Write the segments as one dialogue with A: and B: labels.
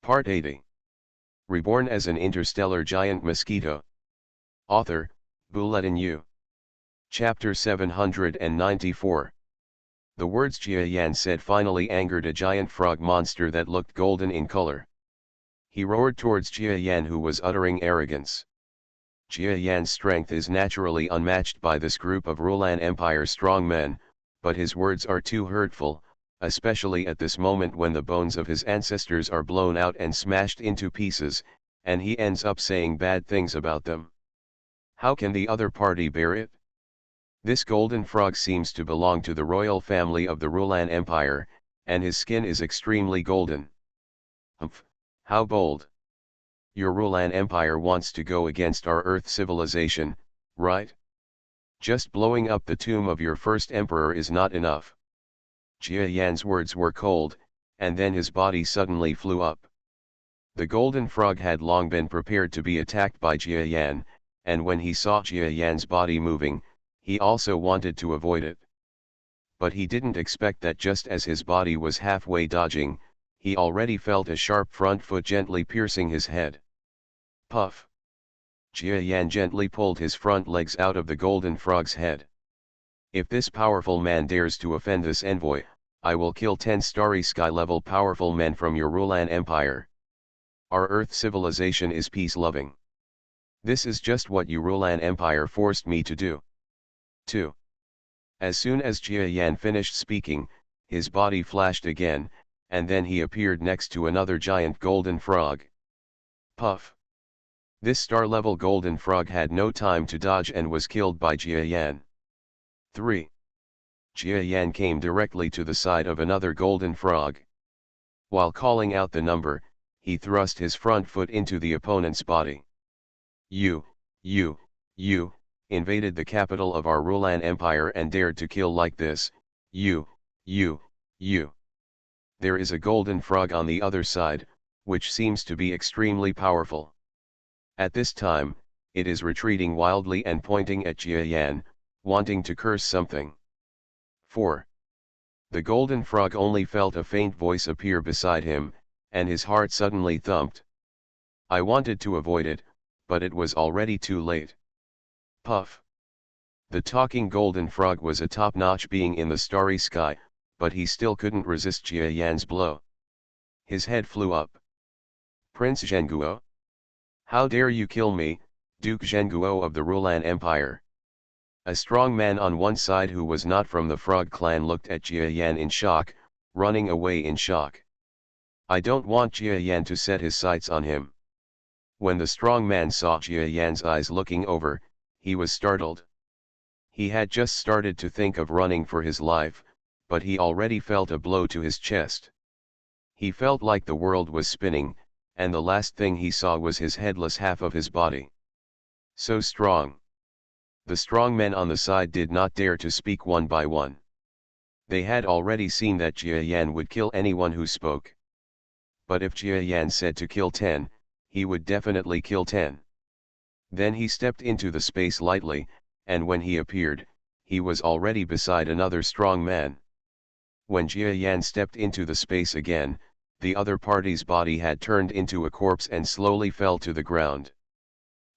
A: Part 80. Reborn as an interstellar giant mosquito. Author, Bulletin U. Chapter 794. The words Jia Yan said finally angered a giant frog monster that looked golden in color. He roared towards Jia Yan, who was uttering arrogance. Jia Yan's strength is naturally unmatched by this group of Rulan Empire strongmen, but his words are too hurtful, especially at this moment when the bones of his ancestors are blown out and smashed into pieces, and he ends up saying bad things about them. How can the other party bear it? This golden frog seems to belong to the royal family of the Rulan Empire, and his skin is extremely golden. Humph, how bold! Your Rulan Empire wants to go against our Earth civilization, right? Just blowing up the tomb of your first emperor is not enough. Jia Yan's words were cold, and then his body suddenly flew up. The golden frog had long been prepared to be attacked by Jia Yan, and when he saw Jia Yan's body moving, he also wanted to avoid it. But he didn't expect that just as his body was halfway dodging, he already felt a sharp front foot gently piercing his head. Puff! Jia Yan gently pulled his front legs out of the golden frog's head. If this powerful man dares to offend this envoy, I will kill 10 starry sky level powerful men from your Rulan Empire. Our Earth civilization is peace-loving. This is just what your Rulan Empire forced me to do. 2. As soon as Jia Yan finished speaking, his body flashed again, and then he appeared next to another giant golden frog. Puff! This star-level golden frog had no time to dodge and was killed by Jia Yan. 3. Jia Yan came directly to the side of another golden frog. While calling out the number, he thrust his front foot into the opponent's body. You invaded the capital of our Rulan Empire and dared to kill like this, you. There is a golden frog on the other side, which seems to be extremely powerful. At this time, it is retreating wildly and pointing at Jia Yan, wanting to curse something. 4. The golden frog only felt a faint voice appear beside him, and his heart suddenly thumped. I wanted to avoid it, but it was already too late. Puff! The talking golden frog was a top-notch being in the starry sky, but he still couldn't resist Jia Yan's blow. His head flew up. Prince Zhenguo? How dare you kill me, Duke Zhenguo of the Rulan Empire? A strong man on one side who was not from the Frog clan looked at Jia Yan in shock, running away in shock. I don't want Jia Yan to set his sights on him. When the strong man saw Jia Yan's eyes looking over, he was startled. He had just started to think of running for his life, but he already felt a blow to his chest. He felt like the world was spinning, and the last thing he saw was his headless half of his body. So strong. The strong men on the side did not dare to speak one by one. They had already seen that Jia Yan would kill anyone who spoke. But if Jia Yan said to kill 10, he would definitely kill 10. Then he stepped into the space lightly, and when he appeared, he was already beside another strong man. When Jia Yan stepped into the space again, the other party's body had turned into a corpse and slowly fell to the ground.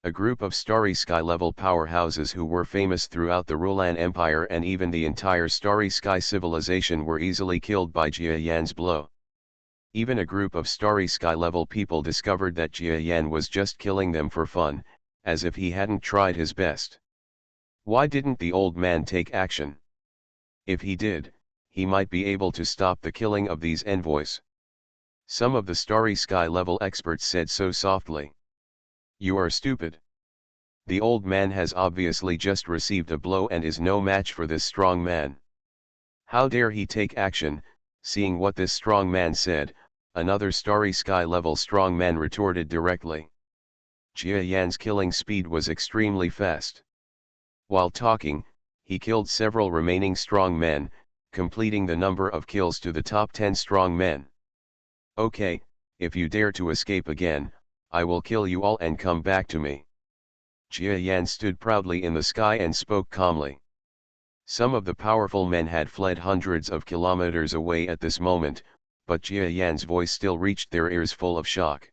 A: A group of starry sky level powerhouses who were famous throughout the Rulan Empire and even the entire starry sky civilization were easily killed by Jia Yan's blow. Even a group of starry sky level people discovered that Jia Yan was just killing them for fun, as if he hadn't tried his best. Why didn't the old man take action? If he did, he might be able to stop the killing of these envoys. Some of the starry sky level experts said so softly. You are stupid. The old man has obviously just received a blow and is no match for this strong man. How dare he take action? Seeing what this strong man said, another starry sky level strong man retorted directly. Jia Yan's killing speed was extremely fast. While talking, he killed several remaining strong men, completing the number of kills to the top 10 strong men. Okay, if you dare to escape again, I will kill you all and come back to me. Jia Yan stood proudly in the sky and spoke calmly. Some of the powerful men had fled hundreds of kilometers away at this moment, but Jia Yan's voice still reached their ears full of shock.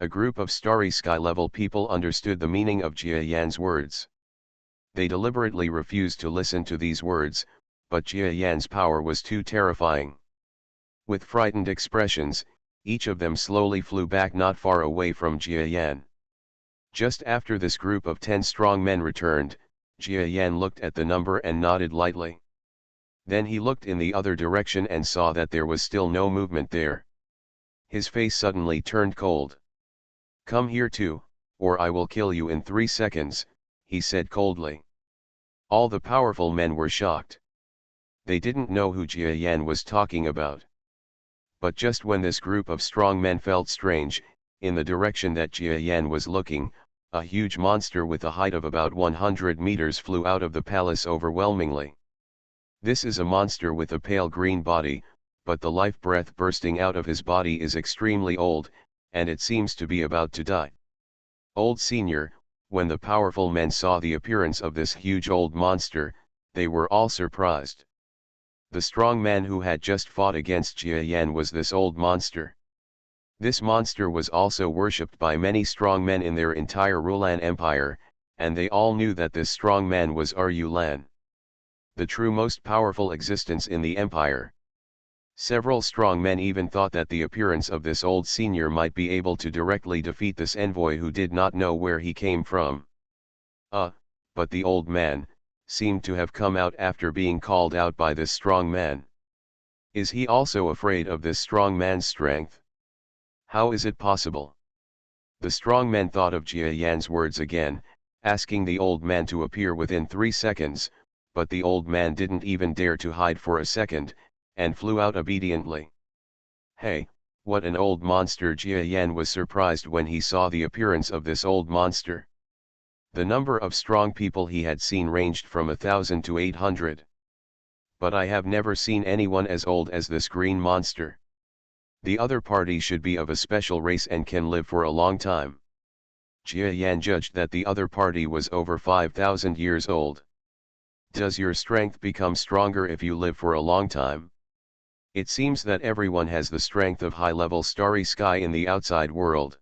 A: A group of starry sky-level people understood the meaning of Jia Yan's words. They deliberately refused to listen to these words, but Jia Yan's power was too terrifying. With frightened expressions, each of them slowly flew back not far away from Jia Yan. Just after this group of 10 strong men returned, Jia Yan looked at the number and nodded lightly. Then he looked in the other direction and saw that there was still no movement there. His face suddenly turned cold. "Come here too, or I will kill you in 3 seconds, he said coldly. All the powerful men were shocked. They didn't know who Jia Yan was talking about. But just when this group of strong men felt strange, in the direction that Jia Yan was looking, a huge monster with a height of about 100 meters flew out of the palace overwhelmingly. This is a monster with a pale green body, but the life breath bursting out of his body is extremely old, and it seems to be about to die. Old Senior, when the powerful men saw the appearance of this huge old monster, they were all surprised. The strong man who had just fought against Jia Yan was this old monster. This monster was also worshipped by many strong men in their entire Rulan Empire, and they all knew that this strong man was Rulan, the true most powerful existence in the empire. Several strong men even thought that the appearance of this old senior might be able to directly defeat this envoy who did not know where he came from. But the old man seemed to have come out after being called out by this strong man. Is he also afraid of this strong man's strength? How is it possible? The strong men thought of Jia Yan's words again, asking the old man to appear within 3 seconds, but the old man didn't even dare to hide for a second, and flew out obediently. Hey, what an old monster! Jia Yan was surprised when he saw the appearance of this old monster. The number of strong people he had seen ranged from 1,000 to 800. But I have never seen anyone as old as this green monster. The other party should be of a special race and can live for a long time. Jia Yan judged that the other party was over 5,000 years old. Does your strength become stronger if you live for a long time? It seems that everyone has the strength of high-level starry sky in the outside world.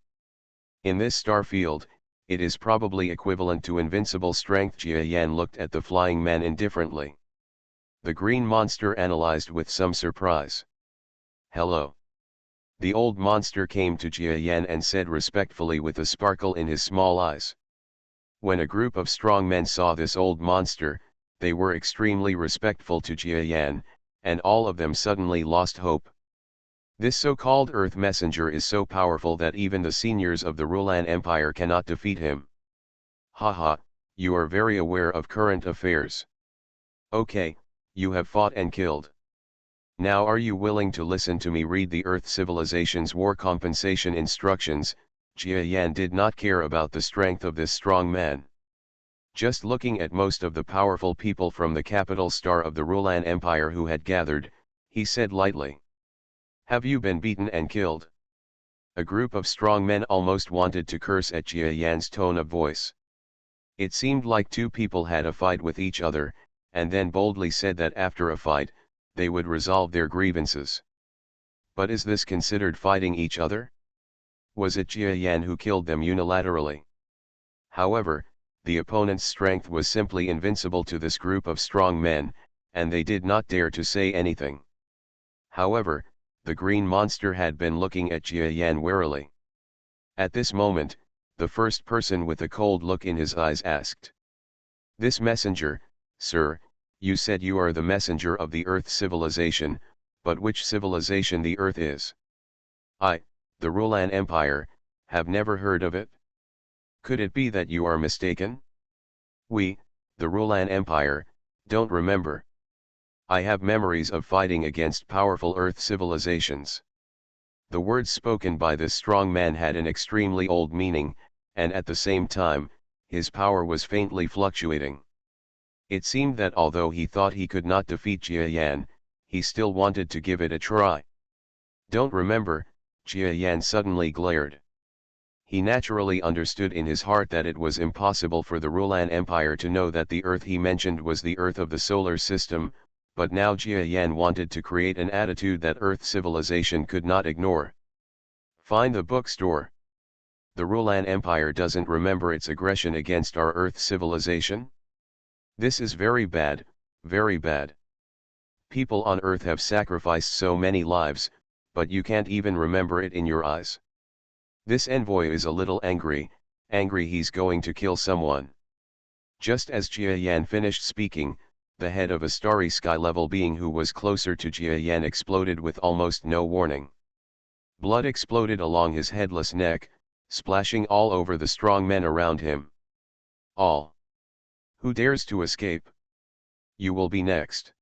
A: In this star field, it is probably equivalent to invincible strength. Jia Yan looked at the flying man indifferently. The green monster analyzed with some surprise. Hello. The old monster came to Jia Yan and said respectfully with a sparkle in his small eyes. When a group of strong men saw this old monster, they were extremely respectful to Jia Yan, and all of them suddenly lost hope. This so-called Earth Messenger is so powerful that even the seniors of the Rulan Empire cannot defeat him. Haha, you are very aware of current affairs. Okay, you have fought and killed. Now are you willing to listen to me read the Earth Civilization's war compensation instructions? Jia Yan did not care about the strength of this strong man. Just looking at most of the powerful people from the capital star of the Rulan Empire who had gathered, he said lightly. Have you been beaten and killed? A group of strong men almost wanted to curse at Jia Yan's tone of voice. It seemed like two people had a fight with each other, and then boldly said that after a fight, they would resolve their grievances. But is this considered fighting each other? Was it Jia Yan who killed them unilaterally? However, the opponent's strength was simply invincible to this group of strong men, and they did not dare to say anything. However, the green monster had been looking at Jia Yan warily. At this moment, the first person with a cold look in his eyes asked. This messenger, sir, you said you are the messenger of the Earth civilization, but which civilization the Earth is? I, the Rulan Empire, have never heard of it. Could it be that you are mistaken? We, the Rulan Empire, don't remember. I have memories of fighting against powerful Earth civilizations. The words spoken by this strong man had an extremely old meaning, and at the same time, his power was faintly fluctuating. It seemed that although he thought he could not defeat Jia Yan, he still wanted to give it a try. Don't remember, Jia Yan suddenly glared. He naturally understood in his heart that it was impossible for the Rulan Empire to know that the Earth he mentioned was the Earth of the solar system, but now Jia Yan wanted to create an attitude that Earth civilization could not ignore. Find the bookstore. The Rulan Empire doesn't remember its aggression against our Earth civilization? This is very bad, very bad. People on Earth have sacrificed so many lives, but you can't even remember it in your eyes. This envoy is a little angry he's going to kill someone. Just as Jia Yan finished speaking, the head of a starry sky-level being who was closer to Jia Yan exploded with almost no warning. Blood exploded along his headless neck, splashing all over the strong men around him. All. Who dares to escape? You will be next.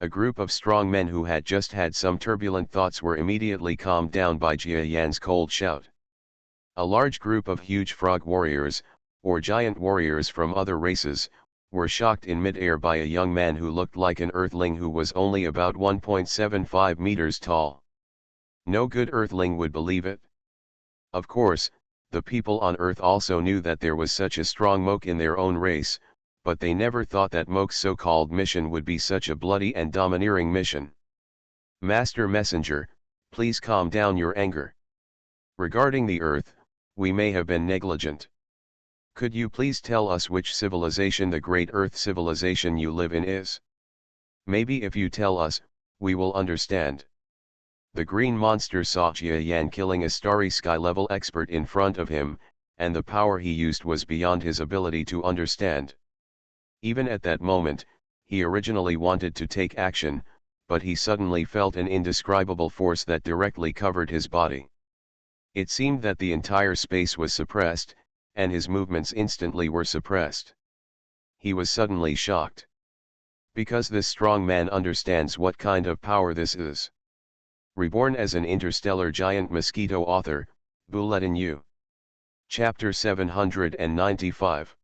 A: A group of strong men who had just had some turbulent thoughts were immediately calmed down by Jia Yan's cold shout. A large group of huge frog warriors, or giant warriors from other races, were shocked in mid-air by a young man who looked like an earthling who was only about 1.75 meters tall. No good earthling would believe it. Of course, the people on Earth also knew that there was such a strong Moke in their own race, but they never thought that Moke's so-called mission would be such a bloody and domineering mission. Master Messenger, please calm down your anger. Regarding the Earth, we may have been negligent. Could you please tell us which civilization the great Earth civilization you live in is? Maybe if you tell us, we will understand. The green monster saw Jia Yan killing a starry sky-level expert in front of him, and the power he used was beyond his ability to understand. Even at that moment, he originally wanted to take action, but he suddenly felt an indescribable force that directly covered his body. It seemed that the entire space was suppressed, and his movements instantly were suppressed. He was suddenly shocked. Because this strong man understands what kind of power this is. Reborn as an interstellar giant Mosquito author, Bulletin U. Chapter 795.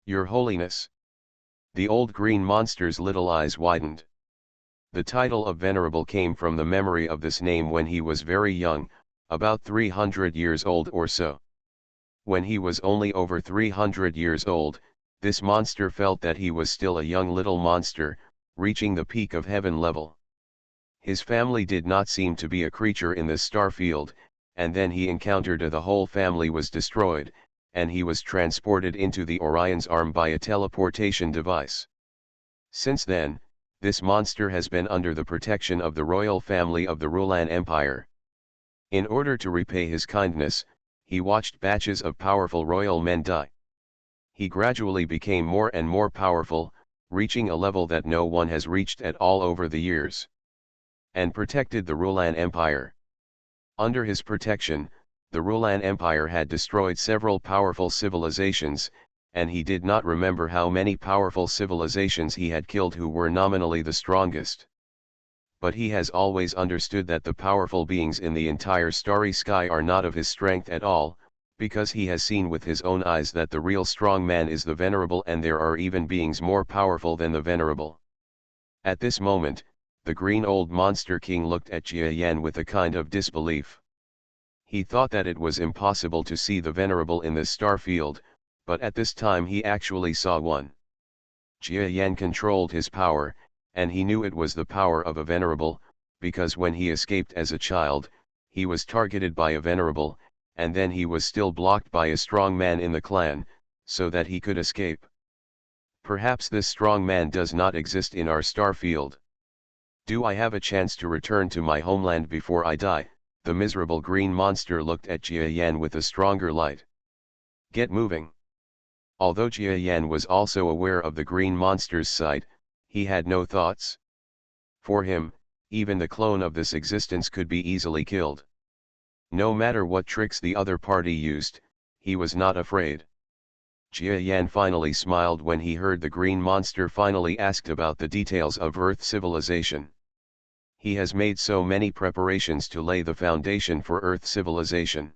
A: Your Holiness. The old green monster's little eyes widened. The title of Venerable came from the memory of this name when he was very young, about 300 years old or so. When he was only over 300 years old, this monster felt that he was still a young little monster, reaching the peak of heaven level. His family did not seem to be a creature in this star field, and then he encountered the whole family was destroyed, and he was transported into the Orion's arm by a teleportation device. Since then, this monster has been under the protection of the royal family of the Rulan Empire. In order to repay his kindness, he watched batches of powerful royal men die. He gradually became more and more powerful, reaching a level that no one has reached at all over the years. And protected the Rulan Empire. Under his protection, the Rulan Empire had destroyed several powerful civilizations, and he did not remember how many powerful civilizations he had killed who were nominally the strongest. But he has always understood that the powerful beings in the entire starry sky are not of his strength at all, because he has seen with his own eyes that the real strong man is the venerable, and there are even beings more powerful than the venerable. At this moment, the green old monster king looked at Jia Yan with a kind of disbelief. He thought that it was impossible to see the venerable in this star field, but at this time he actually saw one. Jia Yan controlled his power, and he knew it was the power of a venerable, because when he escaped as a child, he was targeted by a venerable, and then he was still blocked by a strong man in the clan, so that he could escape. Perhaps this strong man does not exist in our star field. Do I have a chance to return to my homeland before I die? The miserable green monster looked at Jia Yan with a stronger light. Get moving. Although Jia Yan was also aware of the green monster's sight, he had no thoughts. For him, even the clone of this existence could be easily killed. No matter what tricks the other party used, he was not afraid. Jia Yan finally smiled when he heard the green monster finally asked about the details of Earth civilization. He has made so many preparations to lay the foundation for Earth civilization.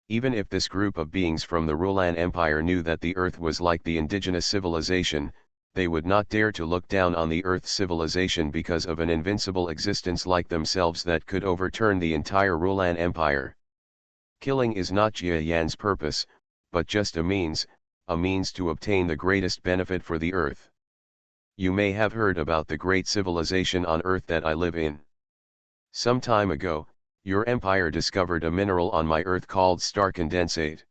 A: Even if this group of beings from the Rulan Empire knew that the Earth was like the indigenous civilization, they would not dare to look down on the Earth civilization because of an invincible existence like themselves that could overturn the entire Rulan Empire. Killing is not Jia Yan's purpose, but just a means to obtain the greatest benefit for the Earth. You may have heard about the great civilization on Earth that I live in. Some time ago, your empire discovered a mineral on my Earth called star condensate.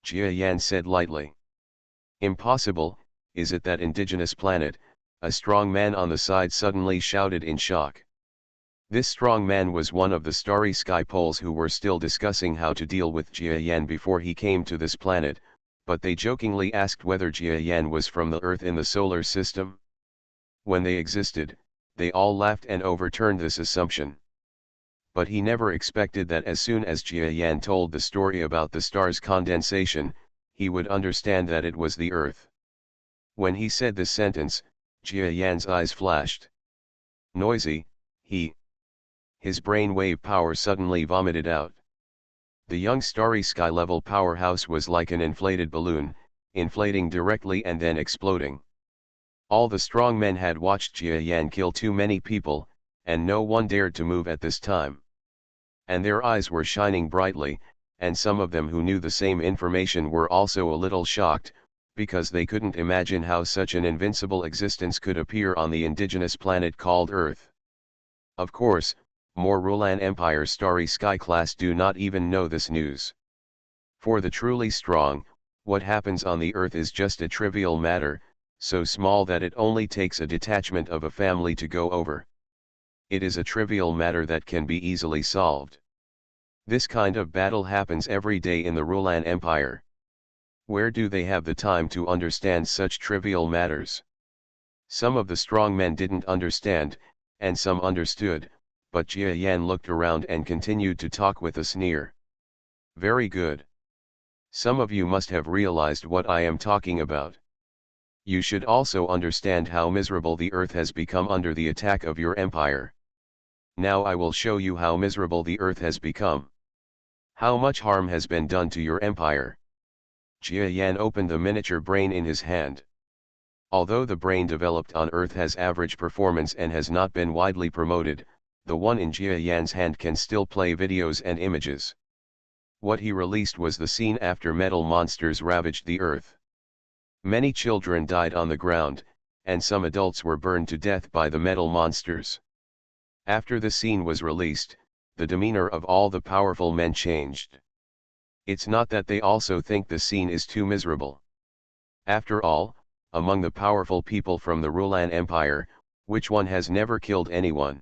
A: Jia Yan said lightly. Impossible, is it that indigenous planet? A strong man on the side suddenly shouted in shock. This strong man was one of the starry sky poles who were still discussing how to deal with Jia Yan before he came to this planet, but they jokingly asked whether Jia Yan was from the Earth in the solar system. When they existed, they all laughed and overturned this assumption. But he never expected that as soon as Jia Yan told the story about the star's condensation, he would understand that it was the Earth. When he said this sentence, Jia Yan's eyes flashed. Noisy, his brainwave power suddenly vomited out. The young starry sky-level powerhouse was like an inflated balloon, inflating directly and then exploding. All the strong men had watched Jia Yan kill too many people, and no one dared to move at this time. And their eyes were shining brightly, and some of them who knew the same information were also a little shocked, because they couldn't imagine how such an invincible existence could appear on the indigenous planet called Earth. Of course, more Rulan Empire's starry sky class do not even know this news. For the truly strong, what happens on the Earth is just a trivial matter, so small that it only takes a detachment of a family to go over. It is a trivial matter that can be easily solved. This kind of battle happens every day in the Rulan Empire. Where do they have the time to understand such trivial matters? Some of the strong men didn't understand, and some understood, but Jia Yan looked around and continued to talk with a sneer. Very good. Some of you must have realized what I am talking about. You should also understand how miserable the Earth has become under the attack of your empire. Now I will show you how miserable the Earth has become. How much harm has been done to your empire. Jia Yan opened the miniature brain in his hand. Although the brain developed on Earth has average performance and has not been widely promoted, the one in Jia Yan's hand can still play videos and images. What he released was the scene after metal monsters ravaged the Earth. Many children died on the ground, and some adults were burned to death by the metal monsters. After the scene was released, the demeanor of all the powerful men changed. It's not that they also think the scene is too miserable. After all, among the powerful people from the Rulan Empire, which one has never killed anyone?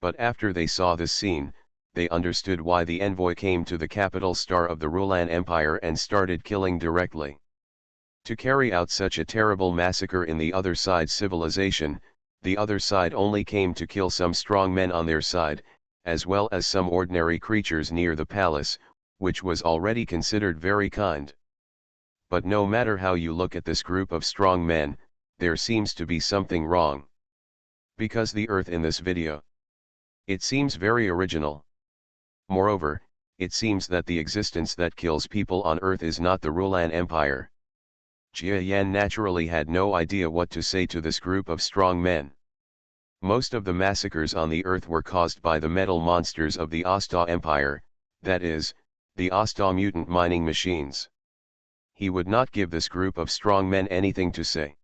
A: But after they saw this scene, they understood why the envoy came to the capital star of the Rulan Empire and started killing directly. To carry out such a terrible massacre in the other side's civilization, the other side only came to kill some strong men on their side, as well as some ordinary creatures near the palace, which was already considered very kind. But no matter how you look at this group of strong men, there seems to be something wrong. Because the Earth in this video, it seems very original. Moreover, it seems that the existence that kills people on Earth is not the Rulan Empire. Jia Yan naturally had no idea what to say to this group of strong men. Most of the massacres on the Earth were caused by the metal monsters of the Asta Empire, that is, the Asta mutant mining machines. He would not give this group of strong men anything to say.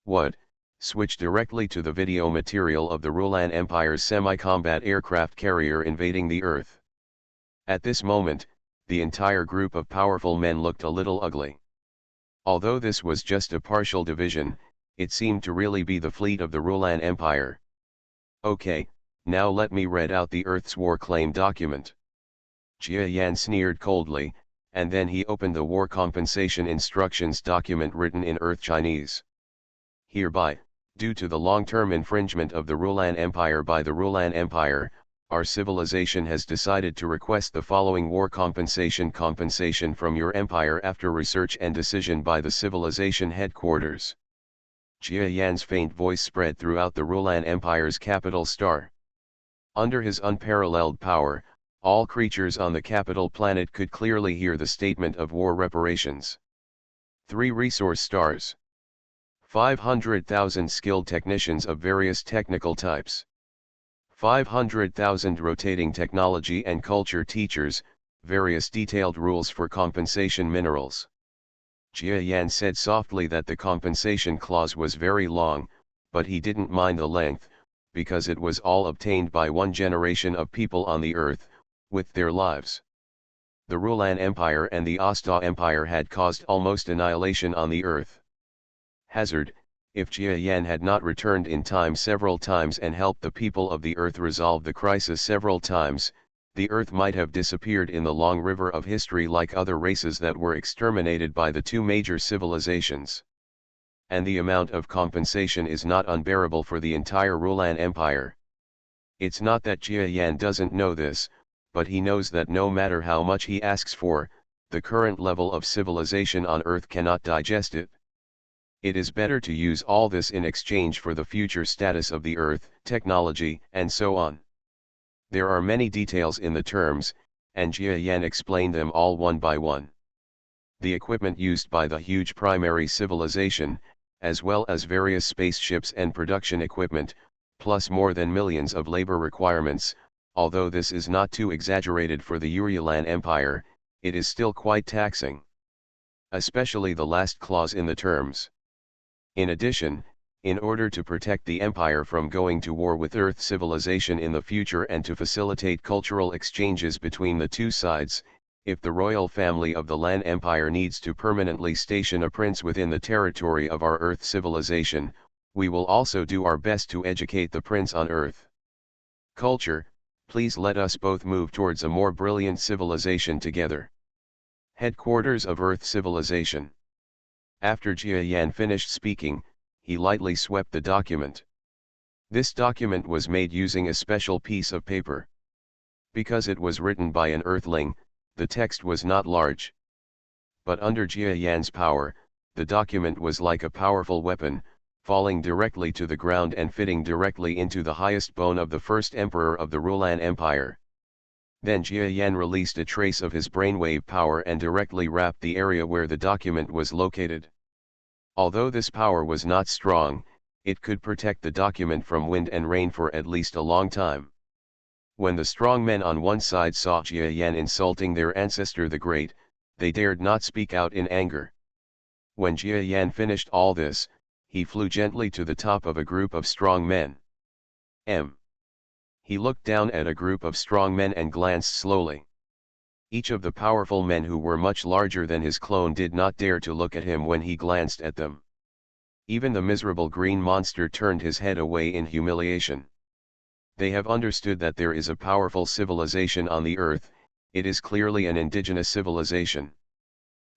A: What? Switch directly to the video material of the Rulan Empire's semi-combat aircraft carrier invading the Earth. At this moment, the entire group of powerful men looked a little ugly. Although this was just a partial division, it seemed to really be the fleet of the Rulan Empire. Okay, now let me read out the Earth's war claim document. Jia Yan sneered coldly, and then he opened the war compensation instructions document written in Earth Chinese. Hereby, due to the long-term infringement of the Rulan Empire by the Rulan Empire, our civilization has decided to request the following war compensation from your empire after research and decision by the civilization headquarters. Jia Yan's faint voice spread throughout the Rulan Empire's capital star. Under his unparalleled power, all creatures on the capital planet could clearly hear the statement of war reparations. 3 resource stars. 500,000 skilled technicians of various technical types. 500,000 rotating technology and culture teachers, various detailed rules for compensation minerals. Jia Yan said softly that the compensation clause was very long, but he didn't mind the length, because it was all obtained by one generation of people on the earth, with their lives. The Rulan Empire and the Asta Empire had caused almost annihilation on the earth. Hazard, if Jia Yan had not returned in time several times and helped the people of the earth resolve the crisis several times, the earth might have disappeared in the long river of history like other races that were exterminated by the two major civilizations. And the amount of compensation is not unbearable for the entire Rulan Empire. It's not that Jia Yan doesn't know this, but he knows that no matter how much he asks for, the current level of civilization on Earth cannot digest it. It is better to use all this in exchange for the future status of the Earth, technology, and so on. There are many details in the terms, and Jia Yan explained them all one by one. The equipment used by the huge primary civilization, as well as various spaceships and production equipment, plus more than millions of labor requirements. Although this is not too exaggerated for the Urilan Empire, it is still quite taxing. Especially the last clause in the terms. In addition, in order to protect the empire from going to war with Earth civilization in the future and to facilitate cultural exchanges between the two sides, if the royal family of the Lan Empire needs to permanently station a prince within the territory of our Earth civilization, we will also do our best to educate the prince on Earth. Culture. Please let us both move towards a more brilliant civilization together. Headquarters of Earth Civilization. After Jia Yan finished speaking, he lightly swept the document. This document was made using a special piece of paper. Because it was written by an Earthling, the text was not large. But under Jia Yan's power, the document was like a powerful weapon, falling directly to the ground and fitting directly into the highest bone of the first emperor of the Rulan Empire. Then Jia Yan released a trace of his brainwave power and directly wrapped the area where the document was located. Although this power was not strong, it could protect the document from wind and rain for at least a long time. When the strong men on one side saw Jia Yan insulting their ancestor the Great, they dared not speak out in anger. When Jia Yan finished all this, he flew gently to the top of a group of strong men. He looked down at a group of strong men and glanced slowly. Each of the powerful men who were much larger than his clone did not dare to look at him when he glanced at them. Even the miserable green monster turned his head away in humiliation. They have understood that there is a powerful civilization on the earth. It is clearly an indigenous civilization.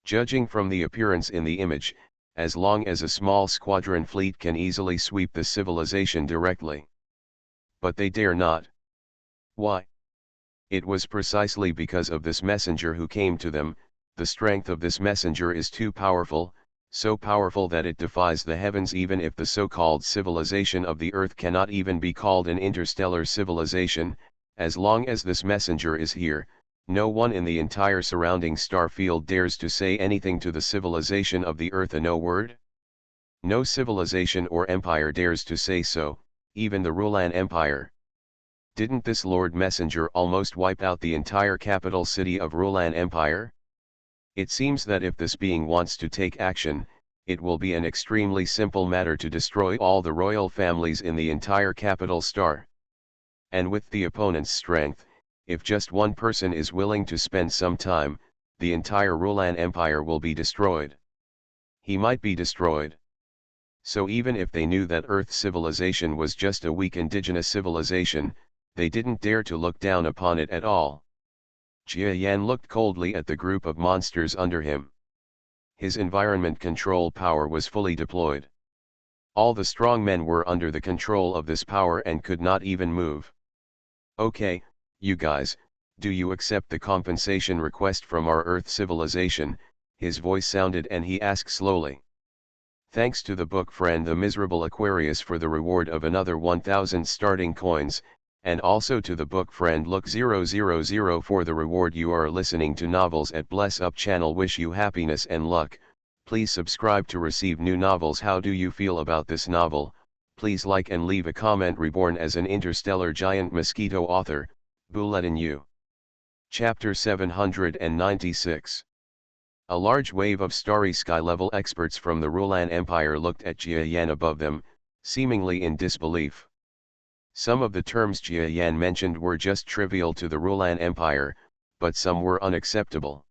A: Judging from the appearance in the image, as long as a small squadron fleet can easily sweep the civilization directly. But they dare not. Why? It was precisely because of this messenger who came to them. The strength of this messenger is too powerful, so powerful that it defies the heavens. Even if the so-called civilization of the earth cannot even be called an interstellar civilization, as long as this messenger is here, no one in the entire surrounding star field dares to say anything to the civilization of the earth. No word? No civilization or empire dares to say so, even the Rulan Empire. Didn't this Lord Messenger almost wipe out the entire capital city of Rulan Empire? It seems that if this being wants to take action, it will be an extremely simple matter to destroy all the royal families in the entire capital star. And with the opponent's strength, if just one person is willing to spend some time, the entire Rulan Empire will be destroyed. He might be destroyed. So even if they knew that Earth civilization was just a weak indigenous civilization, they didn't dare to look down upon it at all. Jia Yan looked coldly at the group of monsters under him. His environment control power was fully deployed. All the strong men were under the control of this power and could not even move. Okay, you guys, do you accept the compensation request from our Earth civilization? His voice sounded and he asked slowly. Thanks to the book friend the miserable Aquarius for the reward of another 1000 starting coins, and also to the book friend Look 000 for the reward. You are listening to Novels at Bless Up channel. Wish you happiness and luck. Please subscribe to receive new novels. How do you feel about this novel? Please like and leave a comment. Reborn as an interstellar giant mosquito author, Buletin U. Chapter 796. A large wave of starry sky-level experts from the Rulan Empire looked at Jia Yan above them, seemingly in disbelief. Some of the terms Jia Yan mentioned were just trivial to the Rulan Empire, but some were unacceptable.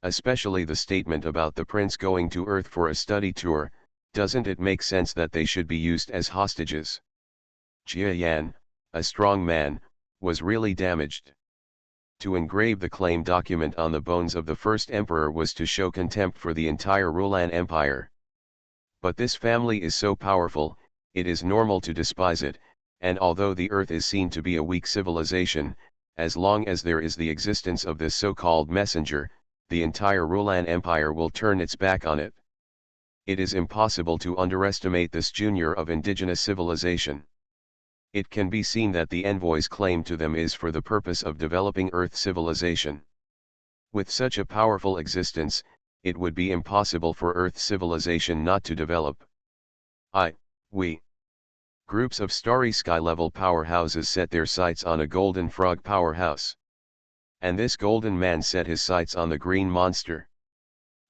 A: Especially the statement about the prince going to Earth for a study tour. Doesn't it make sense that they should be used as hostages? Jia Yan, a strong man, was really damaged. To engrave the claim document on the bones of the first emperor was to show contempt for the entire Rulan Empire. But this family is so powerful, it is normal to despise it, and although the Earth is seen to be a weak civilization, as long as there is the existence of this so-called messenger, the entire Rulan Empire will turn its back on it. It is impossible to underestimate this junior of indigenous civilization. It can be seen that the envoy's claim to them is for the purpose of developing Earth civilization. With such a powerful existence, it would be impossible for Earth civilization not to develop. We. Groups of starry sky-level powerhouses set their sights on a golden frog powerhouse. And this golden man set his sights on the green monster.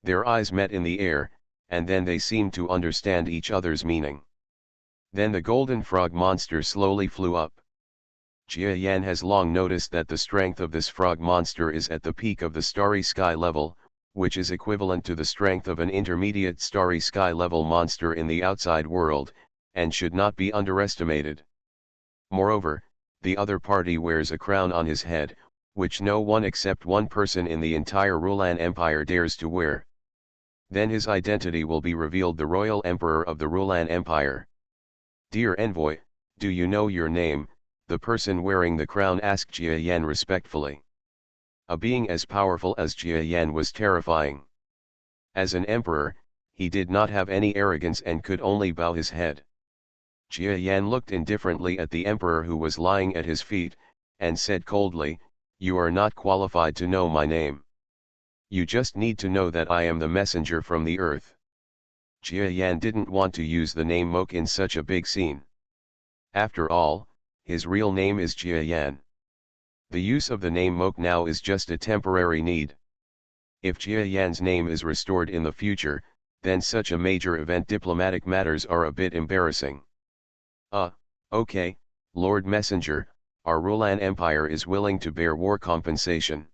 A: Their eyes met in the air, and then they seemed to understand each other's meaning. Then the golden frog monster slowly flew up. Jia Yan has long noticed that the strength of this frog monster is at the peak of the starry sky level, which is equivalent to the strength of an intermediate starry sky level monster in the outside world, and should not be underestimated. Moreover, the other party wears a crown on his head, which no one except one person in the entire Rulan Empire dares to wear. Then his identity will be revealed: the royal emperor of the Rulan Empire. "Dear envoy, do you know your name?" the person wearing the crown asked Jia Yan respectfully. A being as powerful as Jia Yan was terrifying. As an emperor, he did not have any arrogance and could only bow his head. Jia Yan looked indifferently at the emperor who was lying at his feet, and said coldly, "You are not qualified to know my name. You just need to know that I am the messenger from the earth." Jia Yan didn't want to use the name Mok in such a big scene. After all, his real name is Jia Yan. The use of the name Mok now is just a temporary need. If Jia Yan's name is restored in the future, then such a major event diplomatic matters are a bit embarrassing. Okay, Lord Messenger, our Rulan Empire is willing to bear war compensation.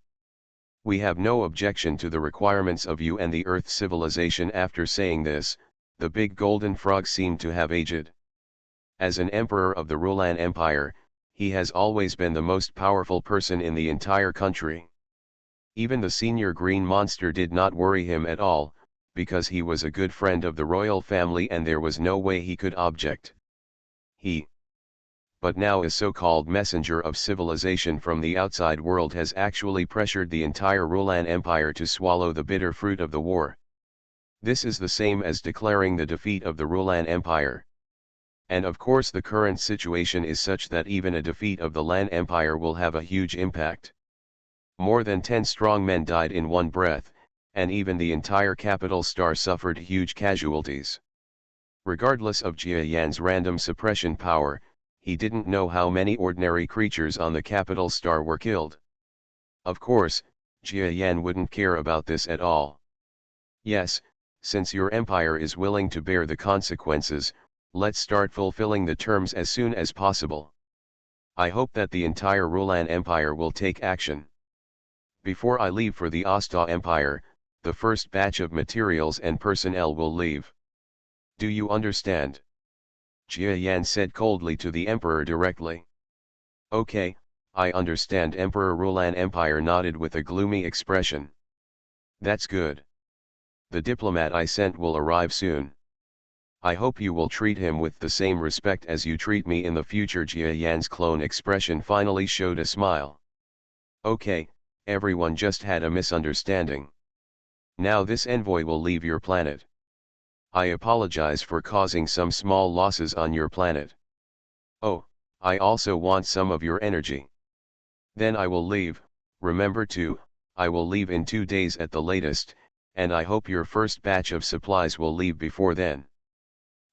A: We have no objection to the requirements of you and the Earth civilization. After saying this, the big golden frog seemed to have aged. As an emperor of the Rulan Empire, he has always been the most powerful person in the entire country. Even the senior green monster did not worry him at all, because he was a good friend of the royal family and there was no way he could object. But now a so-called messenger of civilization from the outside world has actually pressured the entire Rulan Empire to swallow the bitter fruit of the war. This is the same as declaring the defeat of the Rulan Empire. And of course the current situation is such that even a defeat of the Lan Empire will have a huge impact. More than 10 strong men died in one breath, and even the entire capital star suffered huge casualties. Regardless of Jia Yan's random suppression power, he didn't know how many ordinary creatures on the capital star were killed. Of course, Jia Yan wouldn't care about this at all. Yes, since your empire is willing to bear the consequences, let's start fulfilling the terms as soon as possible. I hope that the entire Rulan Empire will take action. Before I leave for the Asta Empire, the first batch of materials and personnel will leave. Do you understand? Jia Yan said coldly to the emperor directly. Okay, I understand. Emperor Rulan Empire nodded with a gloomy expression. That's good. The diplomat I sent will arrive soon. I hope you will treat him with the same respect as you treat me in the future. Jia Yan's clone expression finally showed a smile. Okay, everyone just had a misunderstanding. Now this envoy will leave your planet. I apologize for causing some small losses on your planet. Oh, I also want some of your energy. Then I will leave. Remember to, I will leave in 2 days at the latest, and I hope your first batch of supplies will leave before then.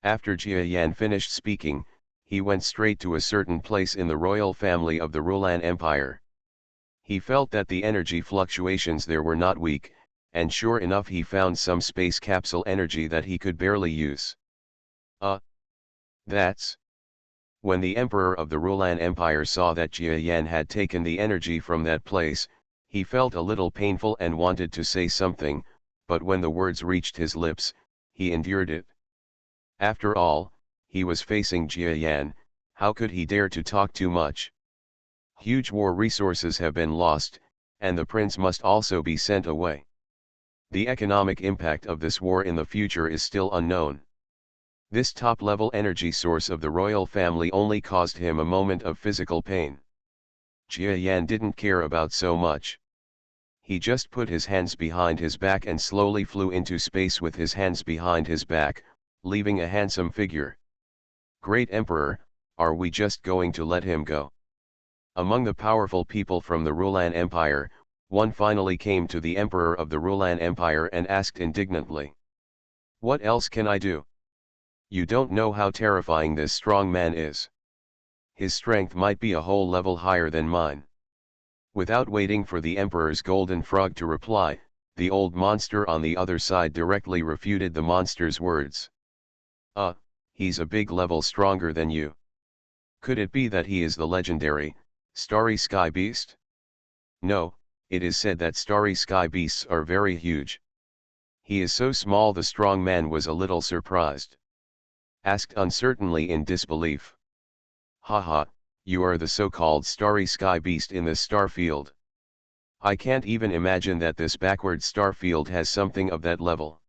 A: After Jia Yan finished speaking, he went straight to a certain place in the royal family of the Rulan Empire. He felt that the energy fluctuations there were not weak, and sure enough he found some space capsule energy that he could barely use. That's... When the Emperor of the Rulan Empire saw that Jia Yan had taken the energy from that place, he felt a little painful and wanted to say something, but when the words reached his lips, he endured it. After all, he was facing Jia Yan, how could he dare to talk too much? Huge war resources have been lost, and the prince must also be sent away. The economic impact of this war in the future is still unknown. This top-level energy source of the royal family only caused him a moment of physical pain. Jia Yan didn't care about so much. He just put his hands behind his back and slowly flew into space with his hands behind his back, leaving a handsome figure. Great Emperor, are we just going to let him go? Among the powerful people from the Rulan Empire, one finally came to the Emperor of the Rulan Empire and asked indignantly. What else can I do? You don't know how terrifying this strong man is. His strength might be a whole level higher than mine. Without waiting for the Emperor's golden frog to reply, the old monster on the other side directly refuted the monster's words. He's a big level stronger than you. Could it be that he is the legendary, starry sky beast? No, it is said that starry sky beasts are very huge. He is so small the strong man was a little surprised. Asked uncertainly in disbelief. Haha, you are the so-called starry sky beast in this star field. I can't even imagine that this backward star field has something of that level.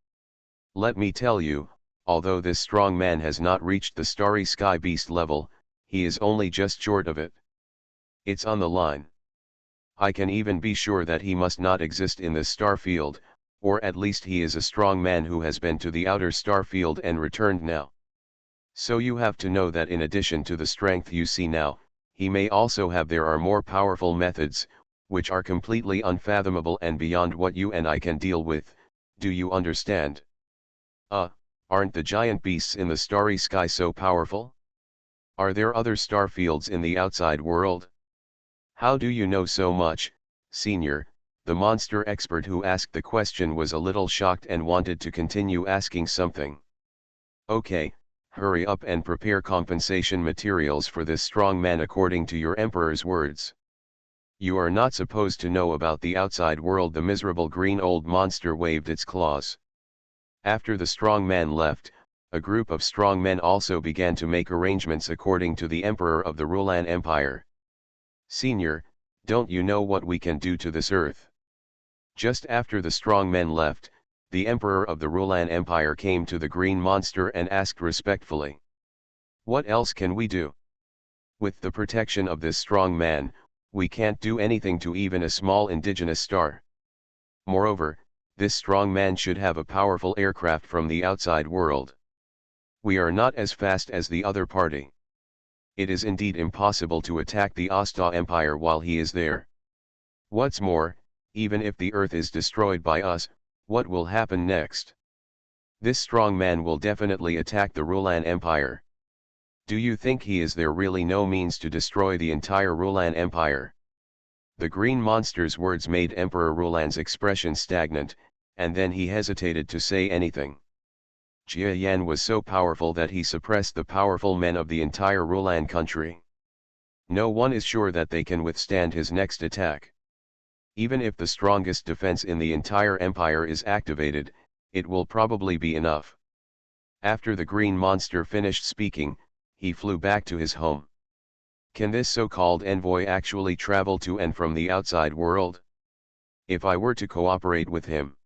A: Let me tell you, although this strong man has not reached the starry sky beast level, he is only just short of it. It's on the line. I can even be sure that he must not exist in this star field, or at least he is a strong man who has been to the outer star field and returned now. So you have to know that in addition to the strength you see now, he may also have there are more powerful methods, which are completely unfathomable and beyond what you and I can deal with, do you understand? Aren't the giant beasts in the starry sky so powerful? Are there other star fields in the outside world? How do you know so much, Senior? The monster expert who asked the question was a little shocked and wanted to continue asking something. Okay. Hurry up and prepare compensation materials for this strong man according to your emperor's words. You are not supposed to know about the outside world. The miserable green old monster waved its claws. After the strong man left, a group of strong men also began to make arrangements according to the emperor of the Rulan Empire. Senior, don't you know what we can do to this earth? Just after the strong men left, the Emperor of the Rulan Empire came to the green monster and asked respectfully. What else can we do? With the protection of this strong man, we can't do anything to even a small indigenous star. Moreover, this strong man should have a powerful aircraft from the outside world. We are not as fast as the other party. It is indeed impossible to attack the Asta Empire while he is there. What's more, even if the Earth is destroyed by us, what will happen next? This strong man will definitely attack the Rulan Empire. Do you think he is there really no means to destroy the entire Rulan Empire? The green monster's words made Emperor Rulan's expression stagnant, and then he hesitated to say anything. Jia Yan was so powerful that he suppressed the powerful men of the entire Rulan country. No one is sure that they can withstand his next attack. Even if the strongest defense in the entire empire is activated, it will probably be enough. After the green monster finished speaking, he flew back to his home. Can this so-called envoy actually travel to and from the outside world? If I were to cooperate with him.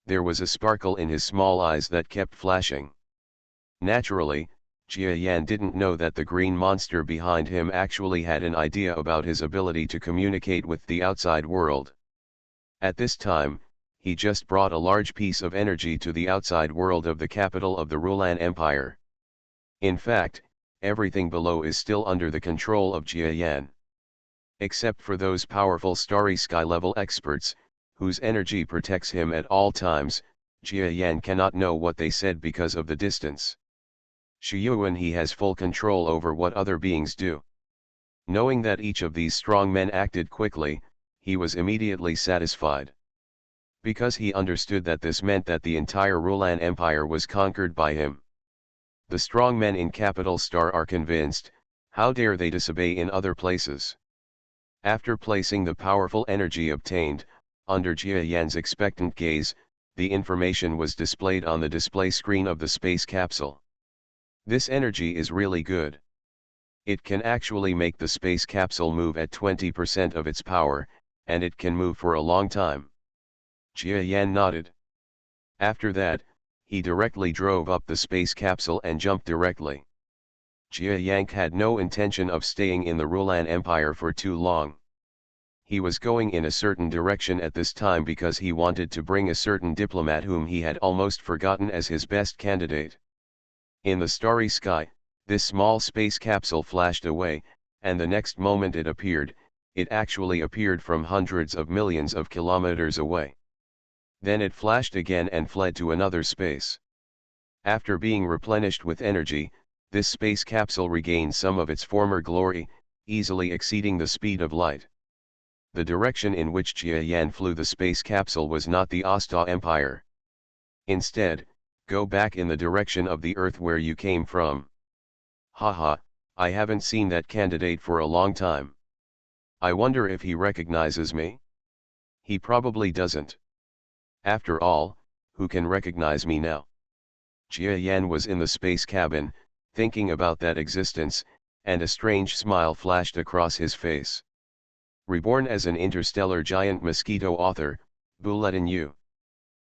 A: There was a sparkle in his small eyes that kept flashing. Naturally, Jia Yan didn't know that the green monster behind him actually had an idea about his ability to communicate with the outside world. At this time, he just brought a large piece of energy to the outside world of the capital of the Rulan Empire. In fact, everything below is still under the control of Jia Yan. Except for those powerful starry sky level experts, whose energy protects him at all times, Jia Yan cannot know what they said because of the distance. Shuyuan he has full control over what other beings do. Knowing that each of these strong men acted quickly, he was immediately satisfied. because he understood that this meant that the entire Rulan Empire was conquered by him. The strong men in Capital Star are convinced, how dare they disobey in other places? After placing the powerful energy obtained, under Jia Yan's expectant gaze, the information was displayed on the display screen of the space capsule. This energy is really good. It can actually make the space capsule move at 20% of its power, and it can move for a long time. Jia Yan nodded. After that, he directly drove up the space capsule and jumped directly. Jia Yang had no intention of staying in the Rulan Empire for too long. He was going in a certain direction at this time because he wanted to bring a certain diplomat whom he had almost forgotten as his best candidate. In the starry sky, this small space capsule flashed away, and the next moment it appeared, it actually appeared from hundreds of millions of kilometers away. Then it flashed again and fled to another space. After being replenished with energy, this space capsule regained some of its former glory, easily exceeding the speed of light. The direction in which Jia Yan flew the space capsule was not the Asta Empire. Instead, go back in the direction of the Earth where you came from. Haha, I haven't seen that candidate for a long time. I wonder if he recognizes me? He probably doesn't. After all, who can recognize me now? Jia Yan was in the space cabin, thinking about that existence, and a strange smile flashed across his face. Reborn as an interstellar giant mosquito author, Bulletin U.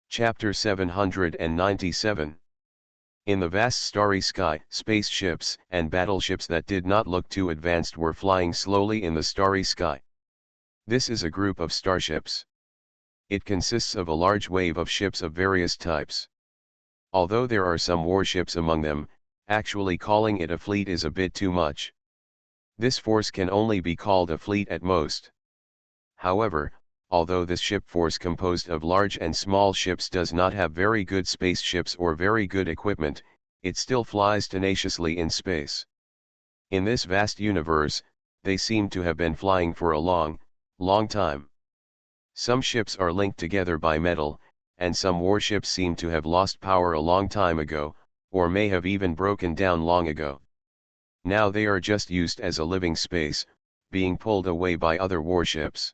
A: Chapter 797. In the vast starry sky, spaceships and battleships that did not look too advanced were flying slowly in the starry sky. This is a group of starships. It consists of a large wave of ships of various types. Although there are some warships among them, actually calling it a fleet is a bit too much. This force can only be called a fleet at most. However, although this ship force composed of large and small ships does not have very good spaceships or very good equipment, it still flies tenaciously in space. In this vast universe, they seem to have been flying for a long, long time. Some ships are linked together by metal, and some warships seem to have lost power a long time ago, or may have even broken down long ago. Now they are just used as a living space, being pulled away by other warships.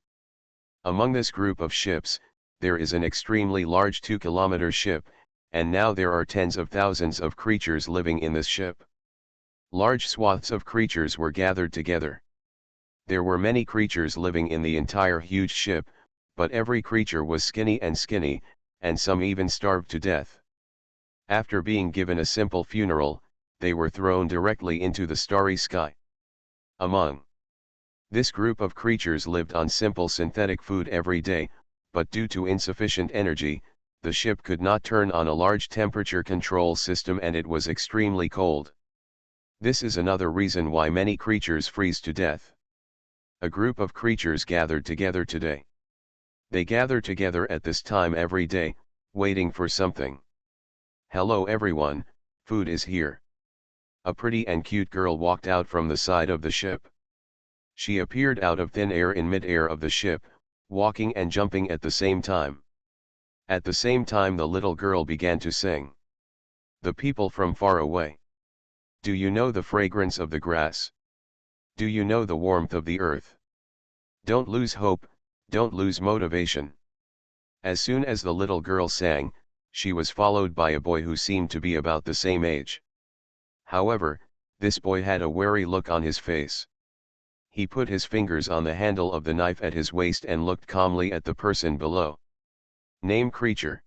A: Among this group of ships, there is an extremely large 2-kilometer ship, and now there are tens of thousands of creatures living in this ship. Large swaths of creatures were gathered together. There were many creatures living in the entire huge ship, but every creature was skinny, and some even starved to death. After being given a simple funeral, they were thrown directly into the starry sky. Among this group of creatures lived on simple synthetic food every day, but due to insufficient energy, the ship could not turn on a large temperature control system and it was extremely cold. This is another reason why many creatures freeze to death. A group of creatures gathered together today. They gather together at this time every day, waiting for something. Hello everyone, food is here. A pretty and cute girl walked out from the side of the ship. She appeared out of thin air in mid-air of the ship, walking and jumping at the same time. At the same time the little girl began to sing. The people from far away. Do you know the fragrance of the grass? Do you know the warmth of the earth? Don't lose hope, don't lose motivation. As soon as the little girl sang, she was followed by a boy who seemed to be about the same age. However, this boy had a wary look on his face. He put his fingers on the handle of the knife at his waist and looked calmly at the person below. Name creature.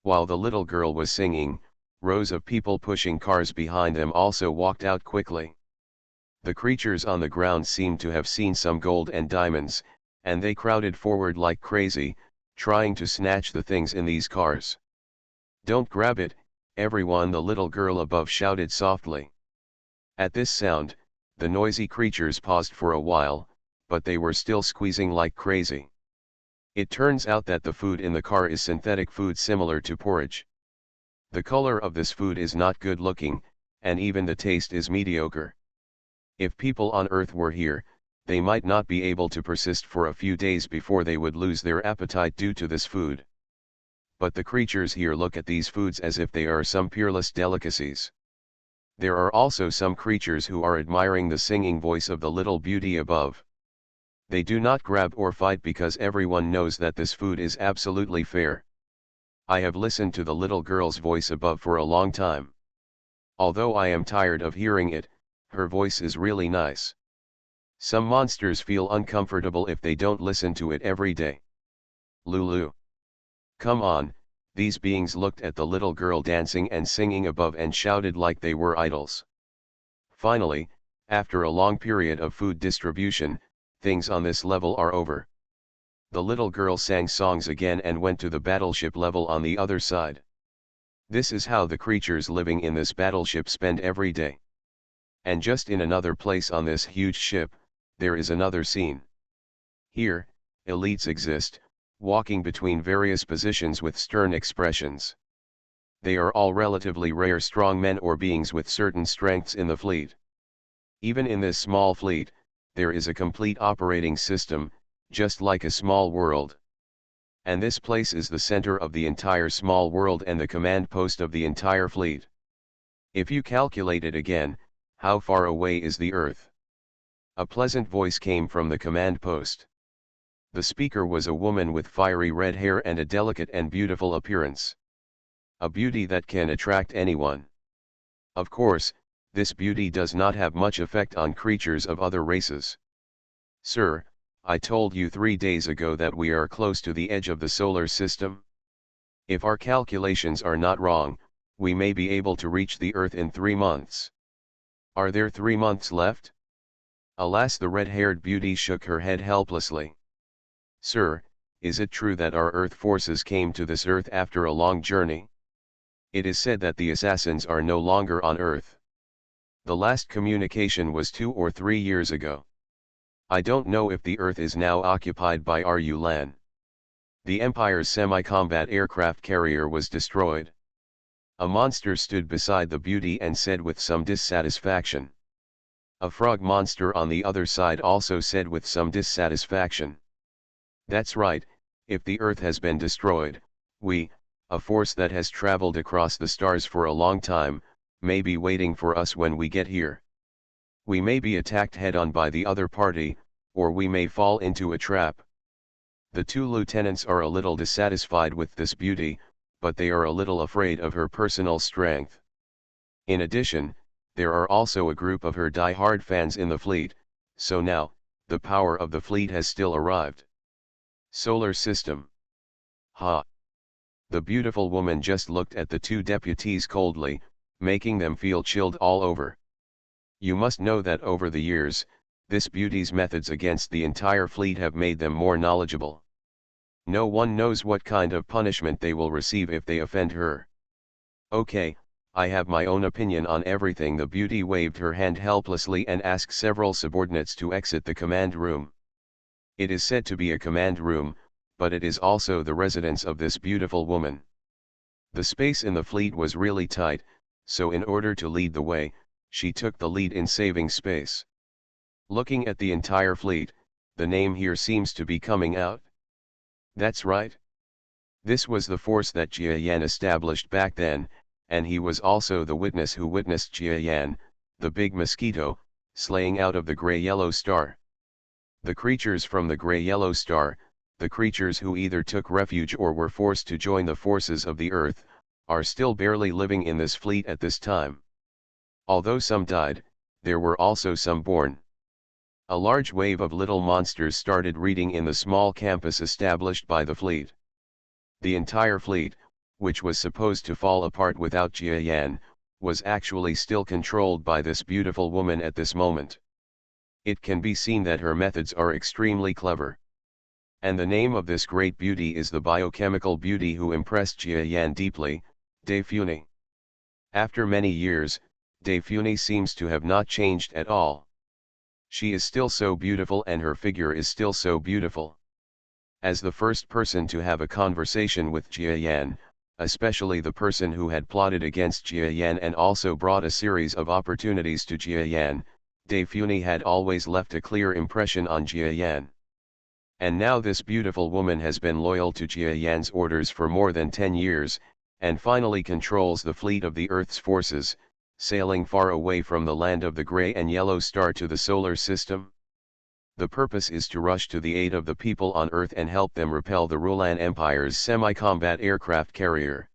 A: While the little girl was singing, rows of people pushing cars behind them also walked out quickly. The creatures on the ground seemed to have seen some gold and diamonds, and they crowded forward like crazy, trying to snatch the things in these cars. Don't grab it, everyone, the little girl above shouted softly. At this sound, the noisy creatures paused for a while, but they were still squeezing like crazy. It turns out that the food in the car is synthetic food similar to porridge. The color of this food is not good looking, and even the taste is mediocre. If people on Earth were here, they might not be able to persist for a few days before they would lose their appetite due to this food. But the creatures here look at these foods as if they are some peerless delicacies. There are also some creatures who are admiring the singing voice of the little beauty above. They do not grab or fight because everyone knows that this food is absolutely fair. I have listened to the little girl's voice above for a long time. Although I am tired of hearing it, her voice is really nice. Some monsters feel uncomfortable if they don't listen to it every day. Lulu. Come on, these beings looked at the little girl dancing and singing above and shouted like they were idols. Finally, after a long period of food distribution, things on this level are over. The little girl sang songs again and went to the battleship level on the other side. This is how the creatures living in this battleship spend every day. And just in another place on this huge ship, there is another scene. Here, elites exist, walking between various positions with stern expressions. They are all relatively rare strong men or beings with certain strengths in the fleet. Even in this small fleet, there is a complete operating system, just like a small world. And this place is the center of the entire small world and the command post of the entire fleet. If you calculate it again, how far away is the Earth? A pleasant voice came from the command post. The speaker was a woman with fiery red hair and a delicate and beautiful appearance. A beauty that can attract anyone. Of course, this beauty does not have much effect on creatures of other races. Sir, I told you 3 days ago that we are close to the edge of the solar system. If our calculations are not wrong, we may be able to reach the Earth in 3 months. Are there 3 months left? Alas, the red-haired beauty shook her head helplessly. Sir, is it true that our Earth forces came to this Earth after a long journey? It is said that the assassins are no longer on Earth. The last communication was 2 or 3 years ago. I don't know if the Earth is now occupied by RU-LAN. The Empire's semi-combat aircraft carrier was destroyed. A monster stood beside the beauty and said with some dissatisfaction. A frog monster on the other side also said with some dissatisfaction. That's right, if the Earth has been destroyed, we, a force that has traveled across the stars for a long time, may be waiting for us when we get here. We may be attacked head-on by the other party, or we may fall into a trap. The 2 lieutenants are a little dissatisfied with this beauty, but they are a little afraid of her personal strength. In addition, there are also a group of her die-hard fans in the fleet, so now, the power of the fleet has still arrived. Solar system. Ha! The beautiful woman just looked at the 2 deputies coldly, making them feel chilled all over. You must know that over the years, this beauty's methods against the entire fleet have made them more knowledgeable. No one knows what kind of punishment they will receive if they offend her. Okay, I have my own opinion on everything. The beauty waved her hand helplessly and asked several subordinates to exit the command room. It is said to be a command room, but it is also the residence of this beautiful woman. The space in the fleet was really tight, so in order to lead the way, she took the lead in saving space. Looking at the entire fleet, the name here seems to be coming out. That's right. This was the force that Jia Yan established back then, and he was also the witness who witnessed Jia Yan, the big mosquito, slaying out of the gray-yellow star. The creatures from the gray-yellow star, the creatures who either took refuge or were forced to join the forces of the Earth, are still barely living in this fleet at this time. Although some died, there were also some born. A large wave of little monsters started reading in the small campus established by the fleet. The entire fleet, which was supposed to fall apart without Jia Yan, was actually still controlled by this beautiful woman at this moment. It can be seen that her methods are extremely clever. And the name of this great beauty is the biochemical beauty who impressed Jia Yan deeply, De Funi. After many years, De Funi seems to have not changed at all. She is still so beautiful and her figure is still so beautiful. As the first person to have a conversation with Jia Yan, especially the person who had plotted against Jia Yan and also brought a series of opportunities to Jia Yan, De Funi had always left a clear impression on Jia Yan. And now this beautiful woman has been loyal to Jia Yan's orders for more than 10 years, and finally controls the fleet of the Earth's forces, sailing far away from the land of the gray and yellow star to the solar system. The purpose is to rush to the aid of the people on Earth and help them repel the Rulan Empire's semi-combat aircraft carrier.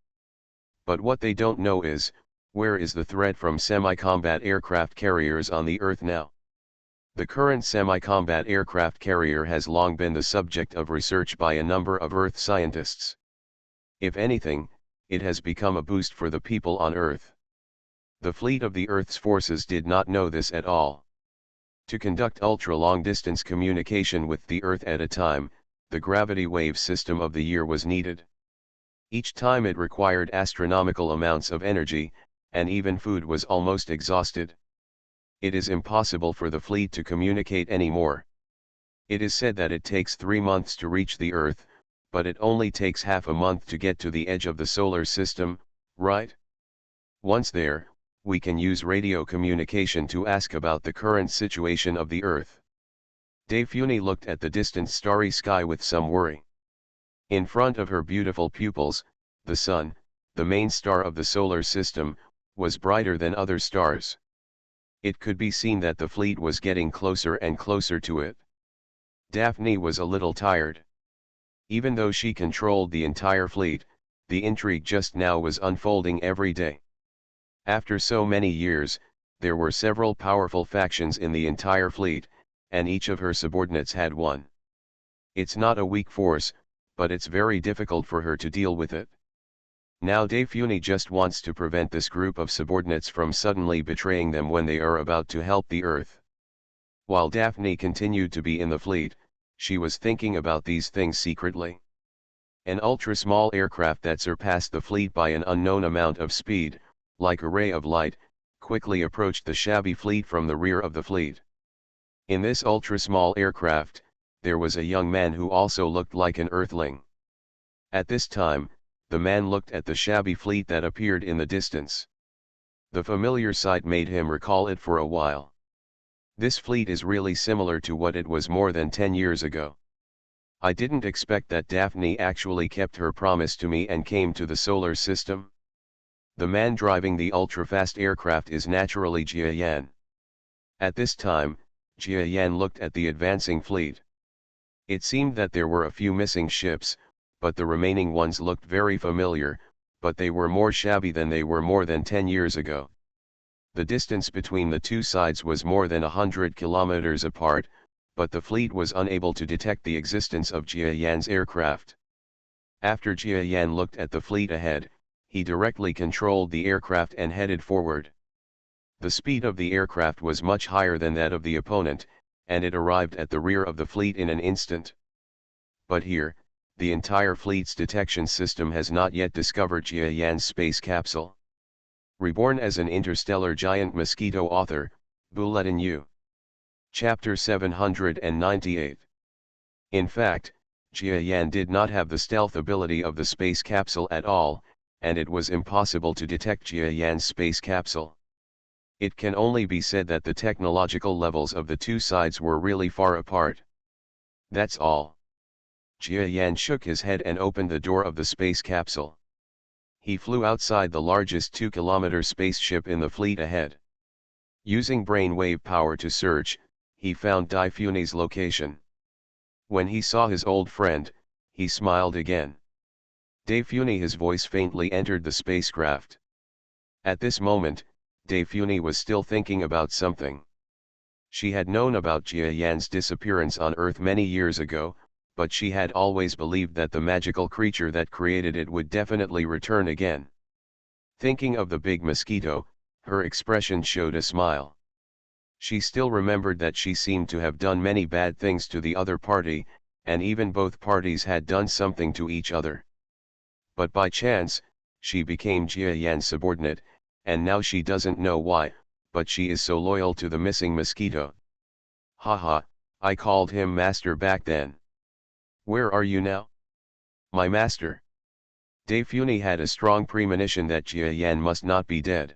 A: But what they don't know is, where is the threat from semi-combat aircraft carriers on the Earth now? The current semi-combat aircraft carrier has long been the subject of research by a number of Earth scientists. If anything, it has become a boost for the people on Earth. The fleet of the Earth's forces did not know this at all. To conduct ultra-long-distance communication with the Earth at a time, the gravity wave system of the year was needed. Each time it required astronomical amounts of energy, and even food was almost exhausted. It is impossible for the fleet to communicate anymore. It is said that it takes 3 months to reach the Earth, but it only takes half a month to get to the edge of the solar system, right? Once there, we can use radio communication to ask about the current situation of the Earth. Daifuni looked at the distant starry sky with some worry. In front of her beautiful pupils, the sun, the main star of the solar system, was brighter than other stars. It could be seen that the fleet was getting closer and closer to it. Daphne was a little tired. Even though she controlled the entire fleet, the intrigue just now was unfolding every day. After so many years, there were several powerful factions in the entire fleet, and each of her subordinates had one. It's not a weak force, but it's very difficult for her to deal with it. Now Daifuni just wants to prevent this group of subordinates from suddenly betraying them when they are about to help the Earth. While Daphne continued to be in the fleet, she was thinking about these things secretly. An ultra-small aircraft that surpassed the fleet by an unknown amount of speed, like a ray of light, quickly approached the shabby fleet from the rear of the fleet. In this ultra-small aircraft, there was a young man who also looked like an Earthling. At this time, the man looked at the shabby fleet that appeared in the distance. The familiar sight made him recall it for a while. This fleet is really similar to what it was more than 10 years ago. I didn't expect that Daphne actually kept her promise to me and came to the solar system. The man driving the ultra-fast aircraft is naturally Jia Yan. At this time, Jia Yan looked at the advancing fleet. It seemed that there were a few missing ships, but the remaining ones looked very familiar, but they were more shabby than they were more than 10 years ago. The distance between the two sides was more than 100 kilometers apart, but the fleet was unable to detect the existence of Jia Yan's aircraft. After Jia Yan looked at the fleet ahead, he directly controlled the aircraft and headed forward. The speed of the aircraft was much higher than that of the opponent, and it arrived at the rear of the fleet in an instant. But here, the entire fleet's detection system has not yet discovered Jia Yan's space capsule. Reborn as an interstellar giant Mosquito author, Bulletin U. Chapter 798. In fact, Jia Yan did not have the stealth ability of the space capsule at all, and it was impossible to detect Jia Yan's space capsule. It can only be said that the technological levels of the two sides were really far apart. That's all. Jia Yan shook his head and opened the door of the space capsule. He flew outside the largest 2-kilometer spaceship in the fleet ahead. Using brainwave power to search, he found Daifuni's location. When he saw his old friend, he smiled again. Daifuni, his voice faintly entered the spacecraft. At this moment, Daifuni was still thinking about something. She had known about Jia Yan's disappearance on Earth many years ago, but she had always believed that the magical creature that created it would definitely return again. Thinking of the big mosquito, her expression showed a smile. She still remembered that she seemed to have done many bad things to the other party, and even both parties had done something to each other. But by chance, she became Jia Yan's subordinate, and now she doesn't know why, but she is so loyal to the missing mosquito. Haha, I called him master back then. Where are you now? My master. Daifuni had a strong premonition that Jia Yan must not be dead.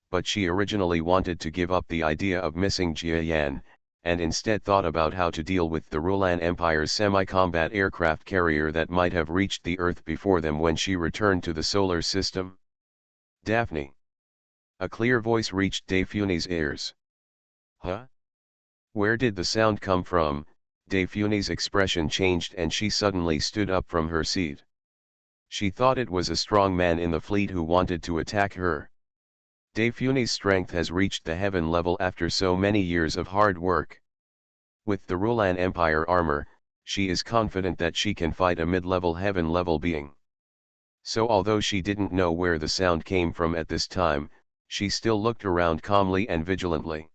A: But she originally wanted to give up the idea of missing Jia Yan, and instead thought about how to deal with the Rulan Empire's semi-combat aircraft carrier that might have reached the Earth before them when she returned to the solar system. Daphne. A clear voice reached Daphne's ears. Huh? Where did the sound come from? Daphne's expression changed and she suddenly stood up from her seat. She thought it was a strong man in the fleet who wanted to attack her. Daphne's strength has reached the heaven level after so many years of hard work. With the Rulan Empire armor, she is confident that she can fight a mid-level heaven-level being. So although she didn't know where the sound came from at this time, she still looked around calmly and vigilantly.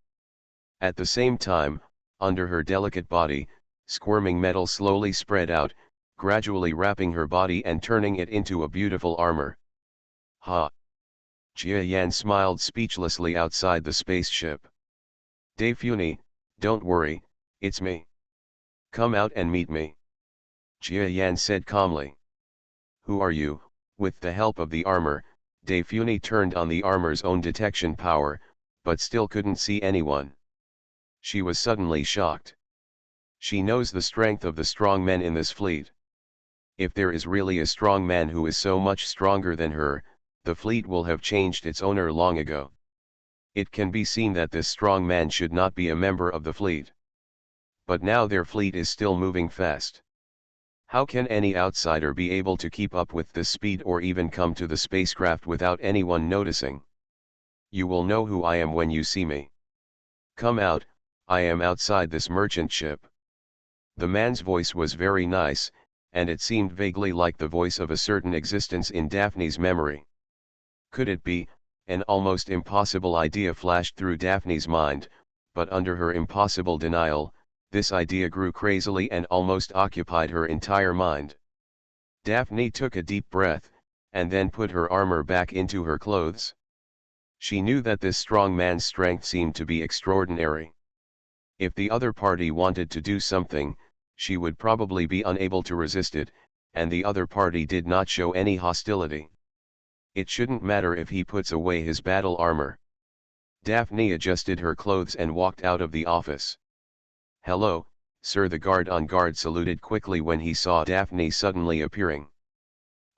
A: At the same time, under her delicate body, squirming metal slowly spread out, gradually wrapping her body and turning it into a beautiful armor. Ha! Jia Yan smiled speechlessly outside the spaceship. Daphne, don't worry, it's me. Come out and meet me. Jia Yan said calmly. Who are you? With the help of the armor, Daphne turned on the armor's own detection power, but still couldn't see anyone. She was suddenly shocked. She knows the strength of the strong men in this fleet. If there is really a strong man who is so much stronger than her, the fleet will have changed its owner long ago. It can be seen that this strong man should not be a member of the fleet. But now their fleet is still moving fast. How can any outsider be able to keep up with this speed or even come to the spacecraft without anyone noticing? You will know who I am when you see me. Come out, I am outside this merchant ship. The man's voice was very nice, and it seemed vaguely like the voice of a certain existence in Daphne's memory. Could it be? An almost impossible idea flashed through Daphne's mind, but under her impossible denial, this idea grew crazily and almost occupied her entire mind. Daphne took a deep breath, and then put her armor back into her clothes. She knew that this strong man's strength seemed to be extraordinary. If the other party wanted to do something, she would probably be unable to resist it, and the other party did not show any hostility. It shouldn't matter if he puts away his battle armor. Daphne adjusted her clothes and walked out of the office. Hello, sir. The guard on guard saluted quickly when he saw Daphne suddenly appearing.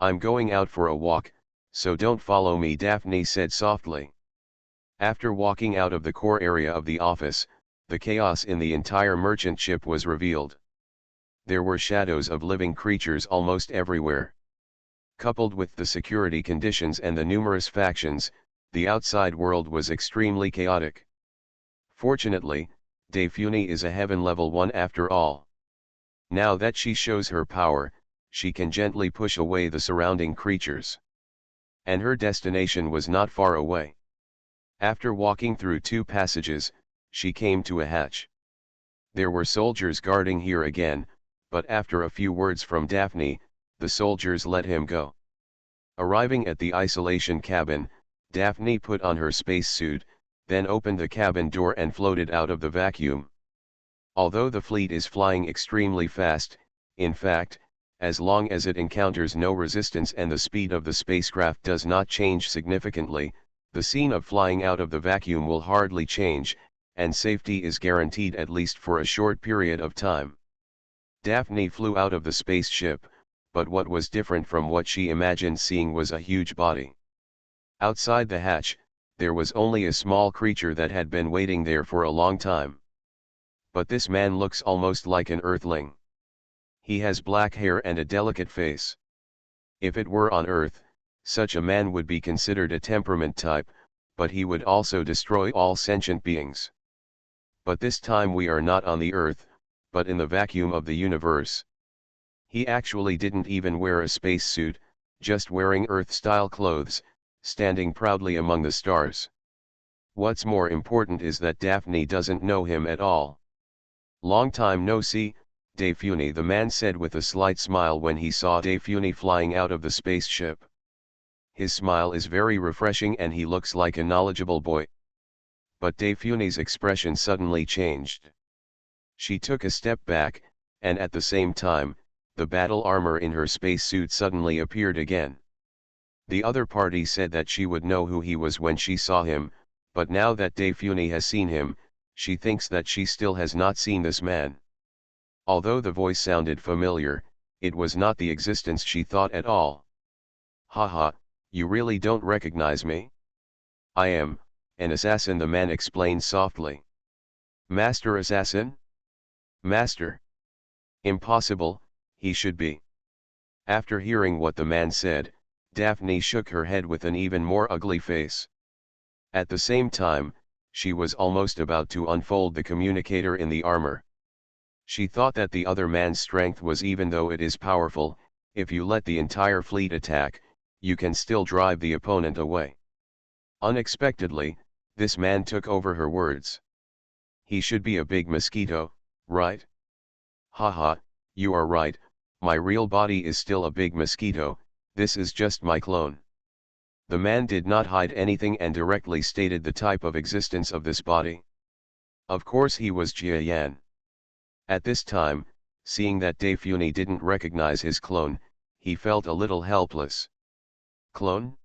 A: I'm going out for a walk, so don't follow me, Daphne said softly. After walking out of the core area of the office, the chaos in the entire merchant ship was revealed. There were shadows of living creatures almost everywhere. Coupled with the security conditions and the numerous factions, the outside world was extremely chaotic. Fortunately, Daphne is a heaven level 1 after all. Now that she shows her power, she can gently push away the surrounding creatures. And her destination was not far away. After walking through 2 passages, she came to a hatch. There were soldiers guarding here again, but after a few words from Daphne, the soldiers let him go. Arriving at the isolation cabin, Daphne put on her spacesuit, then opened the cabin door and floated out of the vacuum. Although the fleet is flying extremely fast, in fact, as long as it encounters no resistance and the speed of the spacecraft does not change significantly, the scene of flying out of the vacuum will hardly change, and safety is guaranteed at least for a short period of time. Daphne flew out of the spaceship, but what was different from what she imagined seeing was a huge body. Outside the hatch, there was only a small creature that had been waiting there for a long time. But this man looks almost like an earthling. He has black hair and a delicate face. If it were on Earth, such a man would be considered a temperament type, but he would also destroy all sentient beings. But this time we are not on the Earth, but in the vacuum of the universe. He actually didn't even wear a spacesuit, just wearing Earth-style clothes, standing proudly among the stars. What's more important is that Daphne doesn't know him at all. Long time no see, Daphne, the man said with a slight smile when he saw Daphne flying out of the spaceship. His smile is very refreshing and he looks like a knowledgeable boy. But Daphne's expression suddenly changed. She took a step back, and at the same time, the battle armor in her spacesuit suddenly appeared again. The other party said that she would know who he was when she saw him, but now that Daphne has seen him, she thinks that she still has not seen this man. Although the voice sounded familiar, it was not the existence she thought at all. Haha, you really don't recognize me? I am an assassin, the man explained softly. Master assassin? Master? Impossible, he should be. After hearing what the man said, Daphne shook her head with an even more ugly face. At the same time, she was almost about to unfold the communicator in the armor. She thought that the other man's strength was, even though it is powerful, if you let the entire fleet attack, you can still drive the opponent away. Unexpectedly, this man took over her words. He should be a big mosquito, right? Haha, you are right, my real body is still a big mosquito, this is just my clone. The man did not hide anything and directly stated the type of existence of this body. Of course he was Jia Yan. At this time, seeing that Daphne didn't recognize his clone, he felt a little helpless. Clone?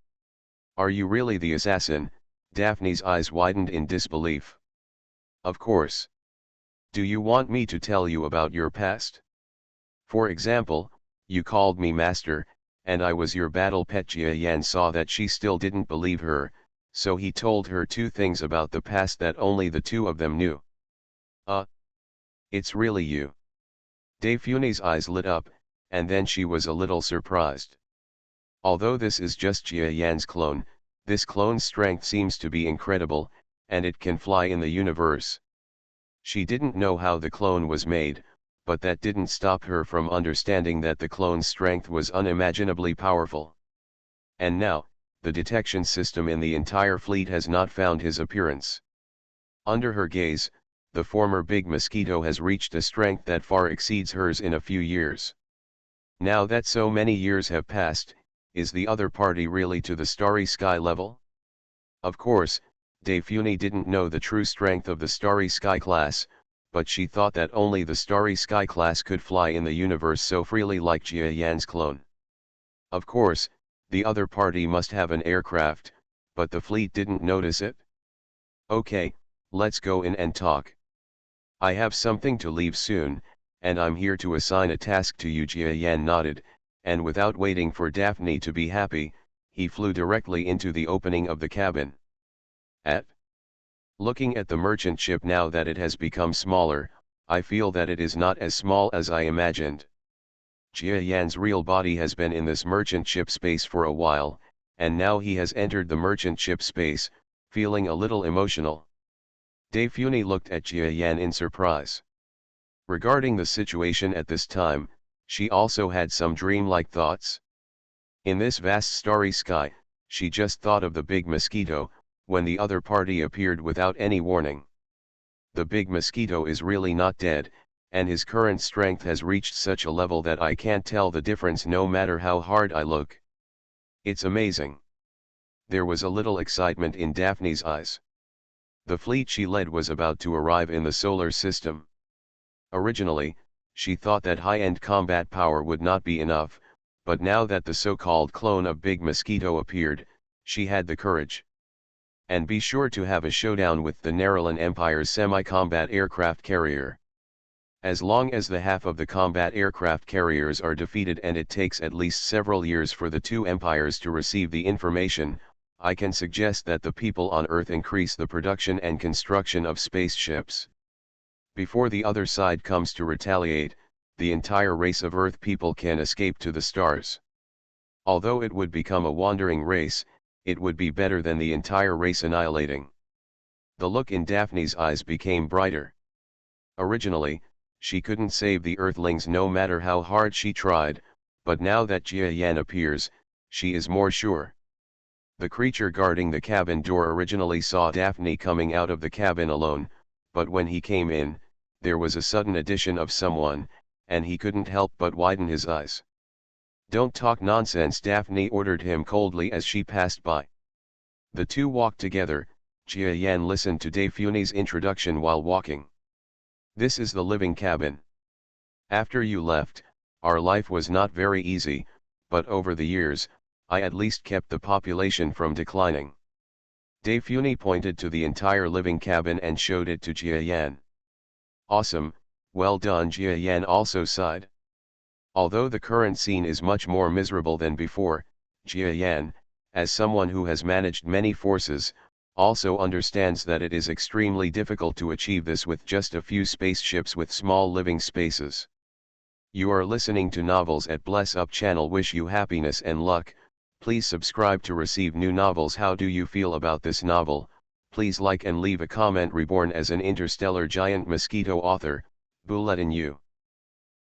A: Are you really the assassin? Daphne's eyes widened in disbelief. Of course. Do you want me to tell you about your past? For example, you called me master, and I was your battle pet. Jia Yan saw that she still didn't believe her, so he told her two things about the past that only the two of them knew. It's really you. Daphne's eyes lit up, and then she was a little surprised. Although this is just Jia Yan's clone, this clone's strength seems to be incredible, and it can fly in the universe. She didn't know how the clone was made, but that didn't stop her from understanding that the clone's strength was unimaginably powerful. And now, the detection system in the entire fleet has not found his appearance. Under her gaze, the former big mosquito has reached a strength that far exceeds hers in a few years. Now that so many years have passed, is the other party really to the Starry Sky level? Of course, Daphne didn't know the true strength of the Starry Sky class, but she thought that only the Starry Sky class could fly in the universe so freely like Jia Yan's clone. Of course, the other party must have an aircraft, but the fleet didn't notice it. Okay, let's go in and talk. I have something to leave soon, and I'm here to assign a task to you. Jia Yan nodded, and without waiting for Daphne to be happy, he flew directly into the opening of the cabin. Looking at the merchant ship now that it has become smaller, I feel that it is not as small as I imagined. Jia Yan's real body has been in this merchant ship space for a while, and now he has entered the merchant ship space, feeling a little emotional. Daphne looked at Jia Yan in surprise. Regarding the situation at this time, she also had some dreamlike thoughts. In this vast starry sky, she just thought of the big mosquito, when the other party appeared without any warning. The big mosquito is really not dead, and his current strength has reached such a level that I can't tell the difference no matter how hard I look. It's amazing. There was a little excitement in Daphne's eyes. The fleet she led was about to arrive in the solar system. Originally, she thought that high-end combat power would not be enough, but now that the so-called clone of Big Mosquito appeared, she had the courage. And be sure to have a showdown with the Nerolan Empire's semi-combat aircraft carrier. As long as the half of the combat aircraft carriers are defeated, and it takes at least several years for the two empires to receive the information, I can suggest that the people on Earth increase the production and construction of spaceships. Before the other side comes to retaliate, the entire race of Earth people can escape to the stars. Although it would become a wandering race, it would be better than the entire race annihilating. The look in Daphne's eyes became brighter. Originally, she couldn't save the Earthlings no matter how hard she tried, but now that Jia Yan appears, she is more sure. The creature guarding the cabin door originally saw Daphne coming out of the cabin alone, but when he came in, there was a sudden addition of someone, and he couldn't help but widen his eyes. Don't talk nonsense, Daphne ordered him coldly as she passed by. The two walked together. Jia Yan listened to Daphne's introduction while walking. This is the living cabin. After you left, our life was not very easy, but over the years, I at least kept the population from declining. Daifune pointed to the entire living cabin and showed it to Jia Yan. Awesome, well done. Jia Yan also sighed. Although the current scene is much more miserable than before, Jia Yan, as someone who has managed many forces, also understands that it is extremely difficult to achieve this with just a few spaceships with small living spaces. You are listening to Novels at Bless Up channel. Wish you happiness and luck. Please subscribe to receive new novels. How do you feel about this novel? Please like and leave a comment. Reborn as an interstellar giant mosquito. Author, Bulletin U.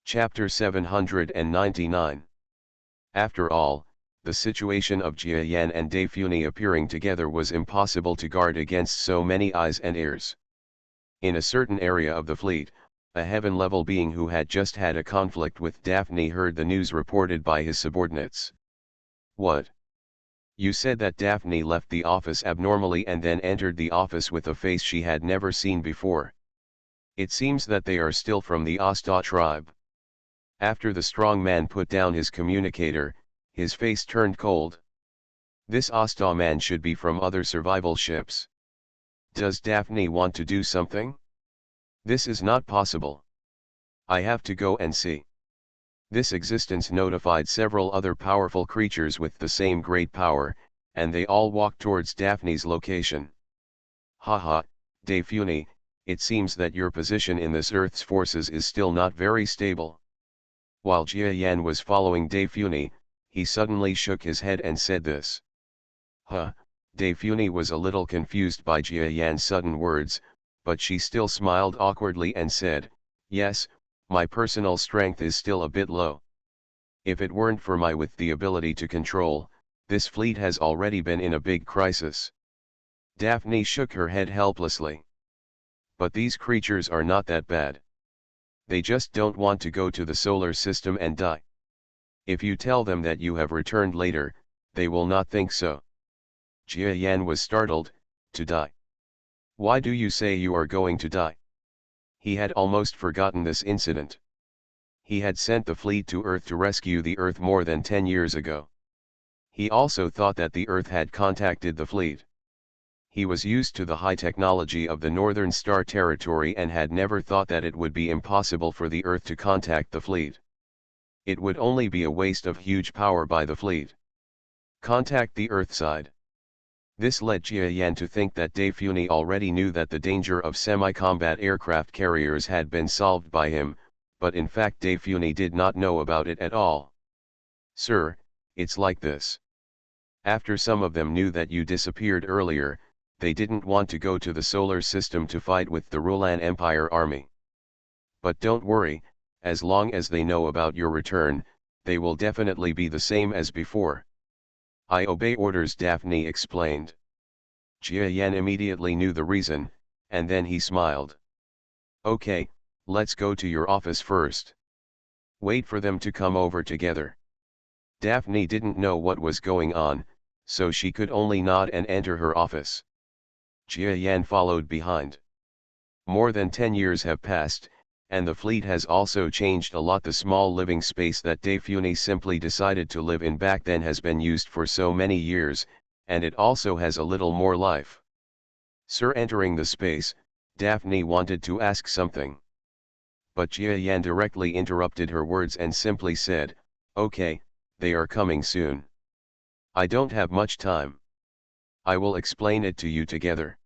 A: Chapter 799. After all, the situation of Jia Yan and Daifune appearing together was impossible to guard against so many eyes and ears. In a certain area of the fleet, a heaven-level being who had just had a conflict with Daphne heard the news reported by his subordinates. What? You said that Daphne left the office abnormally and then entered the office with a face she had never seen before. It seems that they are still from the Asta tribe. After the strong man put down his communicator, his face turned cold. This Asta man should be from other survival ships. Does Daphne want to do something? This is not possible. I have to go and see. This existence notified several other powerful creatures with the same great power, and they all walked towards Daphne's location. Haha, Daifune, it seems that your position in this Earth's forces is still not very stable. While Jia Yan was following Daifune, he suddenly shook his head and said this. Daifune was a little confused by Jia Yan's sudden words, but she still smiled awkwardly and said, yes, my personal strength is still a bit low. If it weren't for my with the ability to control, this fleet has already been in a big crisis. Daphne shook her head helplessly. But these creatures are not that bad. They just don't want to go to the solar system and die. If you tell them that you have returned later, they will not think so. Jia Yan was startled. To die? Why do you say you are going to die? He had almost forgotten this incident. He had sent the fleet to Earth to rescue the Earth more than 10 years ago. He also thought that the Earth had contacted the fleet. He was used to the high technology of the Northern Star Territory and had never thought that it would be impossible for the Earth to contact the fleet. It would only be a waste of huge power by the fleet. Contact the Earth side. This led Jia Yan to think that Daifune already knew that the danger of semi-combat aircraft carriers had been solved by him, but in fact Daifune did not know about it at all. Sir, it's like this. After some of them knew that you disappeared earlier, they didn't want to go to the solar system to fight with the Rulan Empire army. But don't worry, as long as they know about your return, they will definitely be the same as before. I obey orders, Daphne explained. Jia Yan immediately knew the reason, and then he smiled. Okay, let's go to your office first. Wait for them to come over together. Daphne didn't know what was going on, so she could only nod and enter her office. Jia Yan followed behind. More than 10 years have passed, and the fleet has also changed a lot. The small living space that Daifune simply decided to live in back then has been used for so many years, and it also has a little more life. Sir, entering the space, Daphne wanted to ask something. But Jia Yan directly interrupted her words and simply said, okay, they are coming soon. I don't have much time. I will explain it to you together.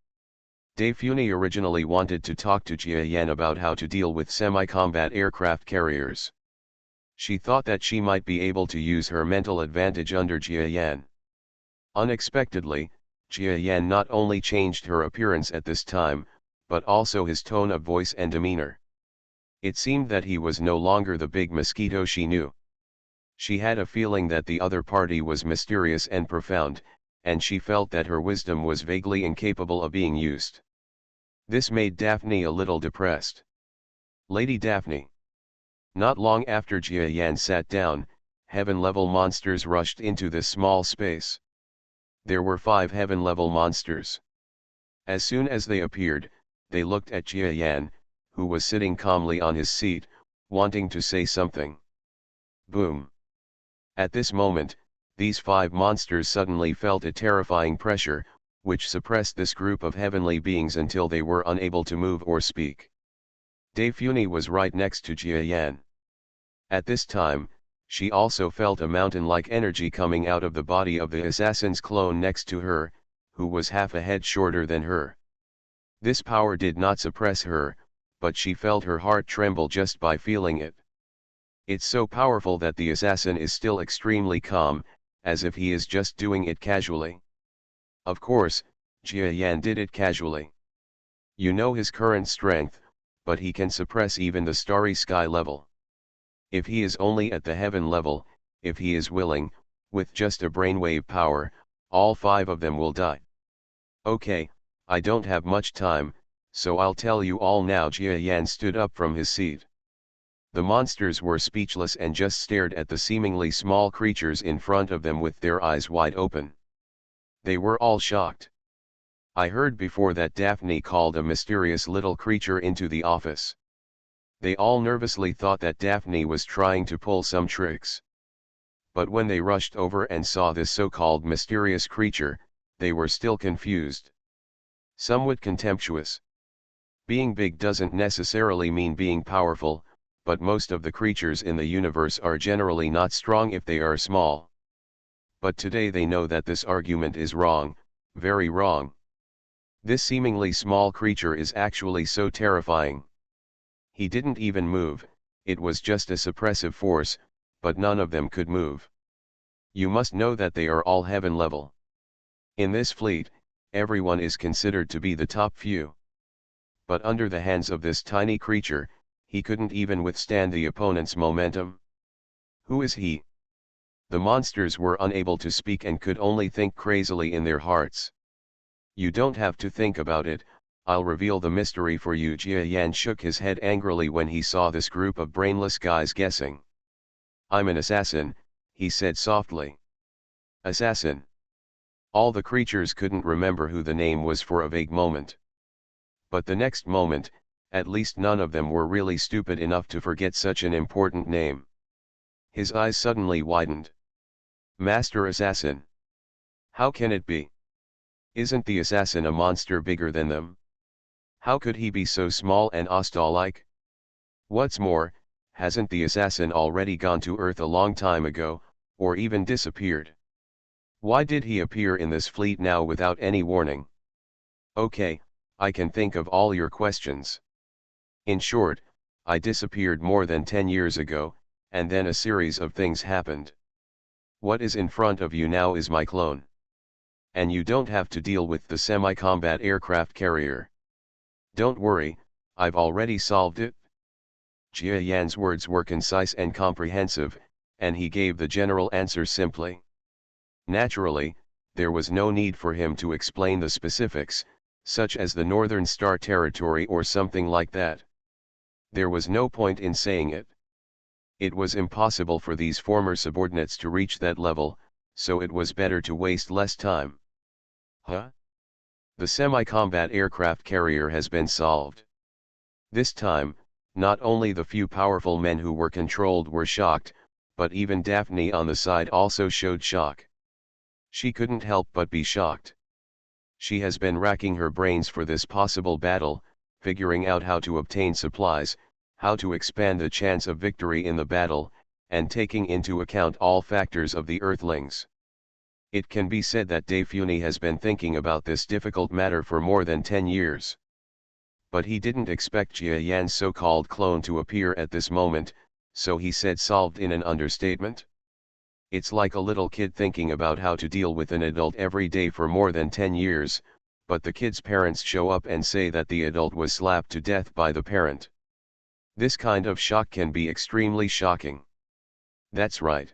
A: Daifune originally wanted to talk to Jia Yan about how to deal with semi-combat aircraft carriers. She thought that she might be able to use her mental advantage under Jia Yan. Unexpectedly, Jia Yan not only changed her appearance at this time, but also his tone of voice and demeanor. It seemed that he was no longer the big mosquito she knew. She had a feeling that the other party was mysterious and profound, and she felt that her wisdom was vaguely incapable of being used. This made Daphne a little depressed. Lady Daphne. Not long after Jia Yan sat down, heaven-level monsters rushed into this small space. There were 5 heaven-level monsters. As soon as they appeared, they looked at Jia Yan, who was sitting calmly on his seat, wanting to say something. Boom. At this moment, these 5 monsters suddenly felt a terrifying pressure, which suppressed this group of heavenly beings until they were unable to move or speak. Daifuni was right next to Jiayan. At this time, she also felt a mountain-like energy coming out of the body of the assassin's clone next to her, who was half a head shorter than her. This power did not suppress her, but she felt her heart tremble just by feeling it. It's so powerful that the assassin is still extremely calm, as if he is just doing it casually. Of course, Jia Yan did it casually. You know his current strength, but he can suppress even the starry sky level. If he is only at the heaven level, if he is willing, with just a brainwave power, all 5 of them will die. Okay, I don't have much time, so I'll tell you all now. Jia Yan stood up from his seat. The monsters were speechless and just stared at the seemingly small creatures in front of them with their eyes wide open. They were all shocked. I heard before that Daphne called a mysterious little creature into the office. They all nervously thought that Daphne was trying to pull some tricks. But when they rushed over and saw this so-called mysterious creature, they were still confused. Somewhat contemptuous. Being big doesn't necessarily mean being powerful, but most of the creatures in the universe are generally not strong if they are small. But today they know that this argument is wrong, very wrong. This seemingly small creature is actually so terrifying. He didn't even move, it was just a suppressive force, but none of them could move. You must know that they are all heaven level. In this fleet, everyone is considered to be the top few. But under the hands of this tiny creature, he couldn't even withstand the opponent's momentum. Who is he? The monsters were unable to speak and could only think crazily in their hearts. You don't have to think about it, I'll reveal the mystery for you. Jia Yan shook his head angrily when he saw this group of brainless guys guessing. I'm an assassin, he said softly. Assassin. All the creatures couldn't remember who the name was for a vague moment. But the next moment, at least none of them were really stupid enough to forget such an important name. His eyes suddenly widened. Master Assassin. How can it be? Isn't the assassin a monster bigger than them? How could he be so small and hostile-like? What's more, hasn't the assassin already gone to Earth a long time ago, or even disappeared? Why did he appear in this fleet now without any warning? Okay, I can think of all your questions. In short, I disappeared more than 10 years ago, and then a series of things happened. What is in front of you now is my clone. And you don't have to deal with the semi-combat aircraft carrier. Don't worry, I've already solved it. Jia Yan's words were concise and comprehensive, and he gave the general answer simply. Naturally, there was no need for him to explain the specifics, such as the Northern Star Territory or something like that. There was no point in saying it. It was impossible for these former subordinates to reach that level, so it was better to waste less time. Huh? The semi-combat aircraft carrier has been solved. This time, not only the few powerful men who were controlled were shocked, but even Daphne on the side also showed shock. She couldn't help but be shocked. She has been racking her brains for this possible battle, figuring out how to obtain supplies, how to expand the chance of victory in the battle, and taking into account all factors of the Earthlings. It can be said that Daifuni has been thinking about this difficult matter for more than 10 years. But he didn't expect Jia Yan's so-called clone to appear at this moment, so he said solved in an understatement. It's like a little kid thinking about how to deal with an adult every day for more than 10 years, but the kid's parents show up and say that the adult was slapped to death by the parent. This kind of shock can be extremely shocking. That's right.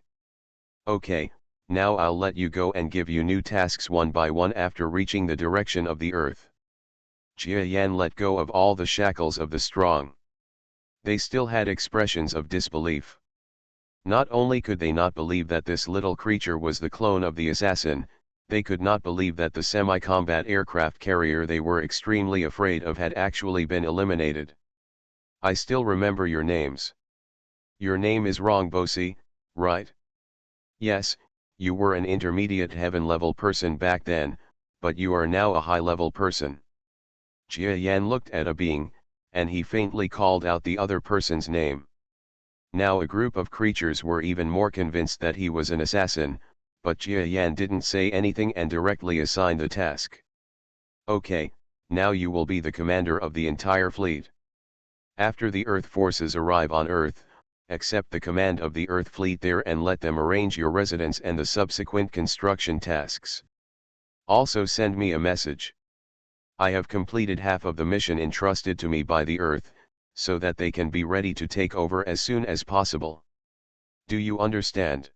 A: Okay, now I'll let you go and give you new tasks one by one after reaching the direction of the earth. Jia Yan let go of all the shackles of the strong. They still had expressions of disbelief. Not only could they not believe that this little creature was the clone of the assassin, they could not believe that the semi-combat aircraft carrier they were extremely afraid of had actually been eliminated. I still remember your names. Your name is Rongbosi, right? Yes, you were an intermediate heaven-level person back then, but you are now a high-level person. Jia Yan looked at a being, and he faintly called out the other person's name. Now a group of creatures were even more convinced that he was an assassin, but Jia Yan didn't say anything and directly assigned the task. Okay, now you will be the commander of the entire fleet. After the Earth forces arrive on Earth, accept the command of the Earth fleet there and let them arrange your residence and the subsequent construction tasks. Also send me a message. I have completed half of the mission entrusted to me by the Earth, so that they can be ready to take over as soon as possible. Do you understand?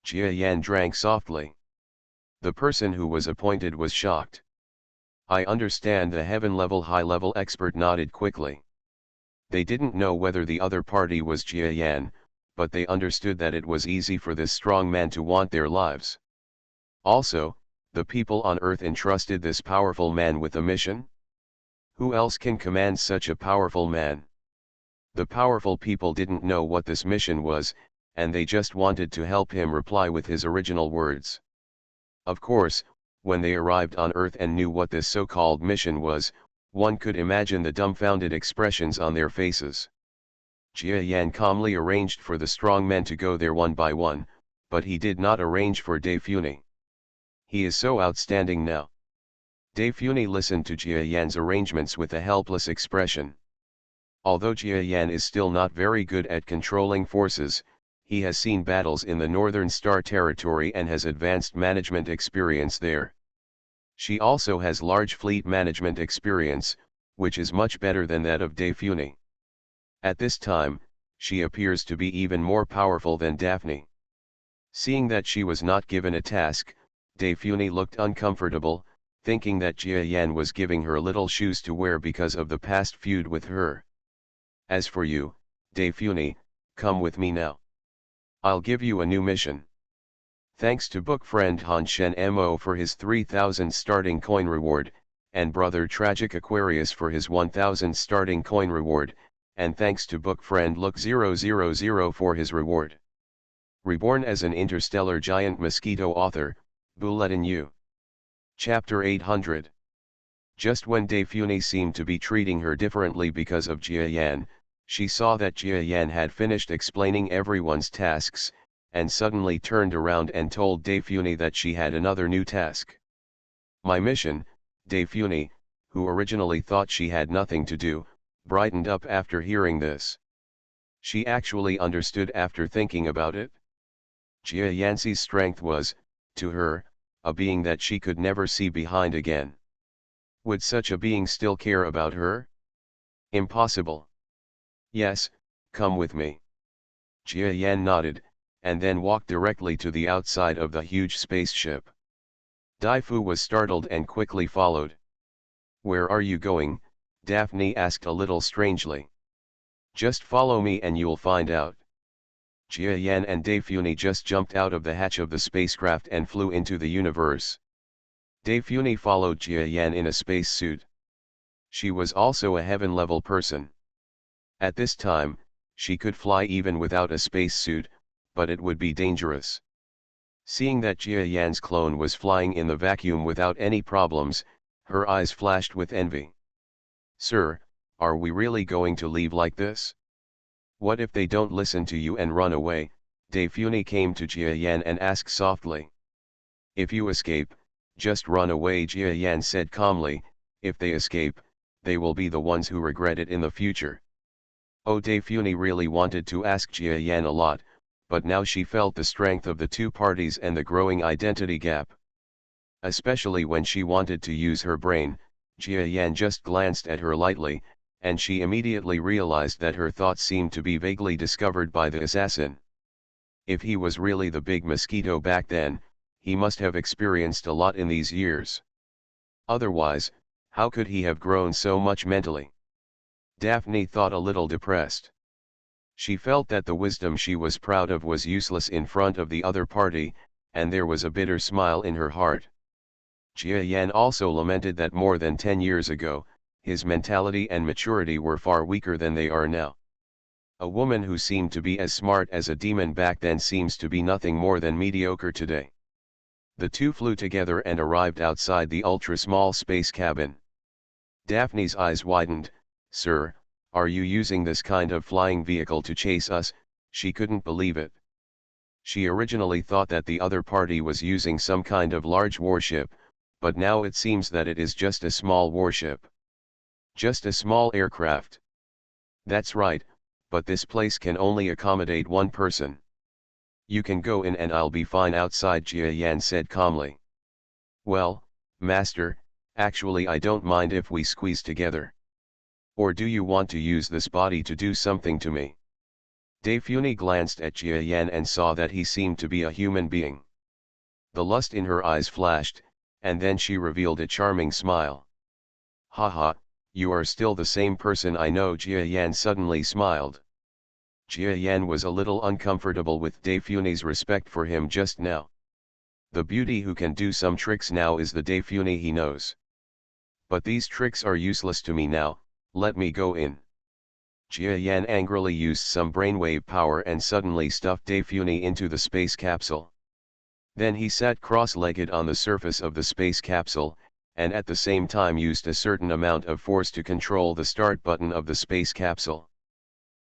A: Jia Yan drank softly. The person who was appointed was shocked. I understand. The heaven-level high-level expert nodded quickly. They didn't know whether the other party was Jia Yan, but they understood that it was easy for this strong man to want their lives. Also, the people on Earth entrusted this powerful man with a mission? Who else can command such a powerful man? The powerful people didn't know what this mission was, and they just wanted to help him reply with his original words. Of course, when they arrived on Earth and knew what this so-called mission was, one could imagine the dumbfounded expressions on their faces. Jia Yan calmly arranged for the strong men to go there one by one, but he did not arrange for De Funi. He is so outstanding now. De Funi listened to Jia Yan's arrangements with a helpless expression. Although Jia Yan is still not very good at controlling forces, he has seen battles in the Northern Star Territory and has advanced management experience there. She also has large fleet management experience, which is much better than that of De Funi. At this time, she appears to be even more powerful than Daphne. Seeing that she was not given a task, De Funi looked uncomfortable, thinking that Jia Yan was giving her little shoes to wear because of the past feud with her. As for you, De Funi, come with me now. I'll give you a new mission. Thanks to book friend Han Shen Mo for his 3,000 starting coin reward, and brother Tragic Aquarius for his 1,000 starting coin reward, and thanks to book friend Look 000 for his reward. Reborn as an interstellar giant mosquito author, Bulletin U. Chapter 800. Just when De Funi seemed to be treating her differently because of Jia Yan, she saw that Jia Yan had finished explaining everyone's tasks, and suddenly turned around and told De Funi that she had another new task. My mission, De Funi, who originally thought she had nothing to do, brightened up after hearing this. She actually understood after thinking about it. Jia Yan's strength was, to her, a being that she could never see behind again. Would such a being still care about her? Impossible. Yes, come with me. Jia Yan nodded, and then walked directly to the outside of the huge spaceship. Dai Fu was startled and quickly followed. Where are you going? Daphne asked a little strangely. Just follow me and you'll find out. Jia Yan and De Funi just jumped out of the hatch of the spacecraft and flew into the universe. De Funi followed Jia Yan in a spacesuit. She was also a heaven-level person. At this time, she could fly even without a spacesuit, but it would be dangerous. Seeing that Jia Yan's clone was flying in the vacuum without any problems, her eyes flashed with envy. Sir, are we really going to leave like this? What if they don't listen to you and run away? De Funi came to Jia Yan and asked softly. If you escape, just run away, Jia Yan said calmly. If they escape, they will be the ones who regret it in the future. Oh, De Funi really wanted to ask Jia Yan a lot, but now she felt the strength of the two parties and the growing identity gap. Especially when she wanted to use her brain, Jia Yan just glanced at her lightly, and she immediately realized that her thoughts seemed to be vaguely discovered by the assassin. If he was really the big mosquito back then, he must have experienced a lot in these years. Otherwise, how could he have grown so much mentally? Daphne thought a little depressed. She felt that the wisdom she was proud of was useless in front of the other party, and there was a bitter smile in her heart. Jia Yan also lamented that more than 10 years ago, his mentality and maturity were far weaker than they are now. A woman who seemed to be as smart as a demon back then seems to be nothing more than mediocre today. The two flew together and arrived outside the ultra-small space cabin. Daphne's eyes widened. "Sir, are you using this kind of flying vehicle to chase us?" She couldn't believe it. She originally thought that the other party was using some kind of large warship, but now it seems that it is just a small warship. Just a small aircraft. That's right, but this place can only accommodate one person. "You can go in and I'll be fine outside," Jia Yan said calmly. "Well, master, actually I don't mind if we squeeze together. Or do you want to use this body to do something to me?" Daphne glanced at Jia Yan and saw that he seemed to be a human being. The lust in her eyes flashed, and then she revealed a charming smile. "Haha, you are still the same person I know." Jia Yan suddenly smiled. Jia Yan was a little uncomfortable with Daphne's respect for him just now. The beauty who can do some tricks now is the Daphne he knows. "But these tricks are useless to me now, let me go in." Jia Yan angrily used some brainwave power and suddenly stuffed Daphne into the space capsule. Then he sat cross-legged on the surface of the space capsule, and at the same time used a certain amount of force to control the start button of the space capsule.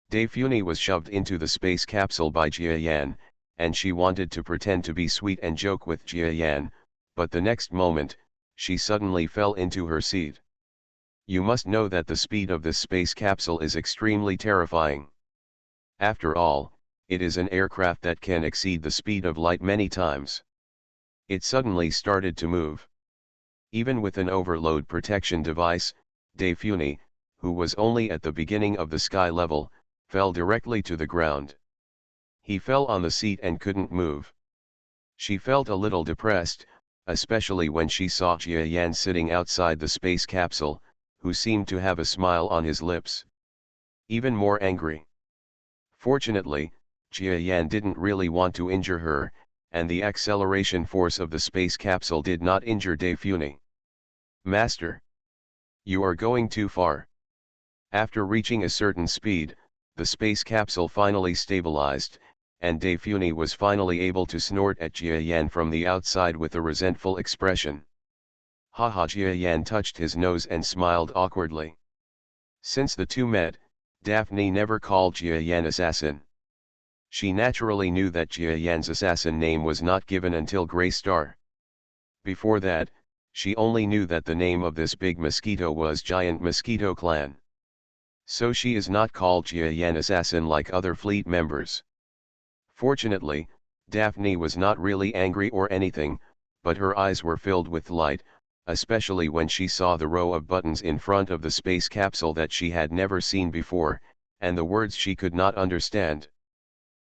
A: Daphne was shoved into the space capsule by Jia Yan, and she wanted to pretend to be sweet and joke with Jia Yan, but the next moment, she suddenly fell into her seat. You must know that the speed of this space capsule is extremely terrifying. After all, it is an aircraft that can exceed the speed of light many times. It suddenly started to move. Even with an overload protection device, Daphne, who was only at the beginning of the sky level, fell directly to the ground. He fell on the seat and couldn't move. She felt a little depressed, especially when she saw Jia Yan sitting outside the space capsule, who seemed to have a smile on his lips. Even more angry. Fortunately, Jia Yan didn't really want to injure her, and the acceleration force of the space capsule did not injure Daphne. "Master, you are going too far." After reaching a certain speed, the space capsule finally stabilized, and Daphne was finally able to snort at Jia Yan from the outside with a resentful expression. Haha. Jia Yan touched his nose and smiled awkwardly. Since the two met, Daphne never called Jia Yan assassin. She naturally knew that Jia Yan's assassin name was not given until Grey Star. Before that, she only knew that the name of this big mosquito was Giant Mosquito Clan. So she is not called Jia Yan assassin like other fleet members. Fortunately, Daphne was not really angry or anything, but her eyes were filled with light, especially when she saw the row of buttons in front of the space capsule that she had never seen before, and the words she could not understand.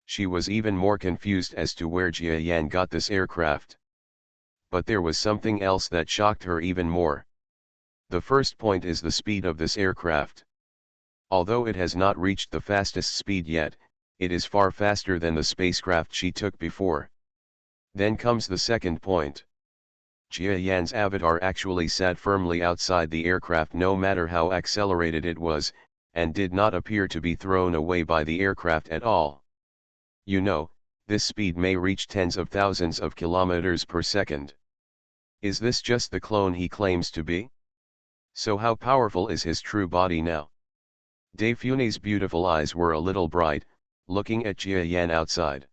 A: She was even more confused as to where Jia Yan got this aircraft. But there was something else that shocked her even more. The first point is the speed of this aircraft. Although it has not reached the fastest speed yet, it is far faster than the spacecraft she took before. Then comes the second point. Jia Yan's avatar actually sat firmly outside the aircraft no matter how accelerated it was, and did not appear to be thrown away by the aircraft at all. You know, this speed may reach tens of thousands of kilometers per second. Is this just the clone he claims to be? So how powerful is his true body now? Daphne's beautiful eyes were a little bright, looking at Jia Yan outside.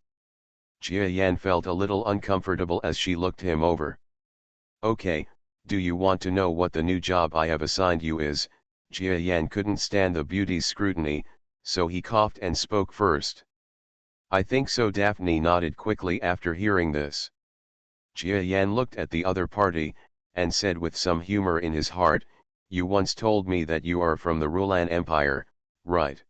A: Jia Yan felt a little uncomfortable as she looked him over. "Okay, do you want to know what the new job I have assigned you is?" Jia Yan couldn't stand the beauty's scrutiny, so he coughed and spoke first. "I think so." Daphne nodded quickly after hearing this. Jia Yan looked at the other party, and said with some humor in his heart, "You once told me that you are from the Rulan Empire, right?"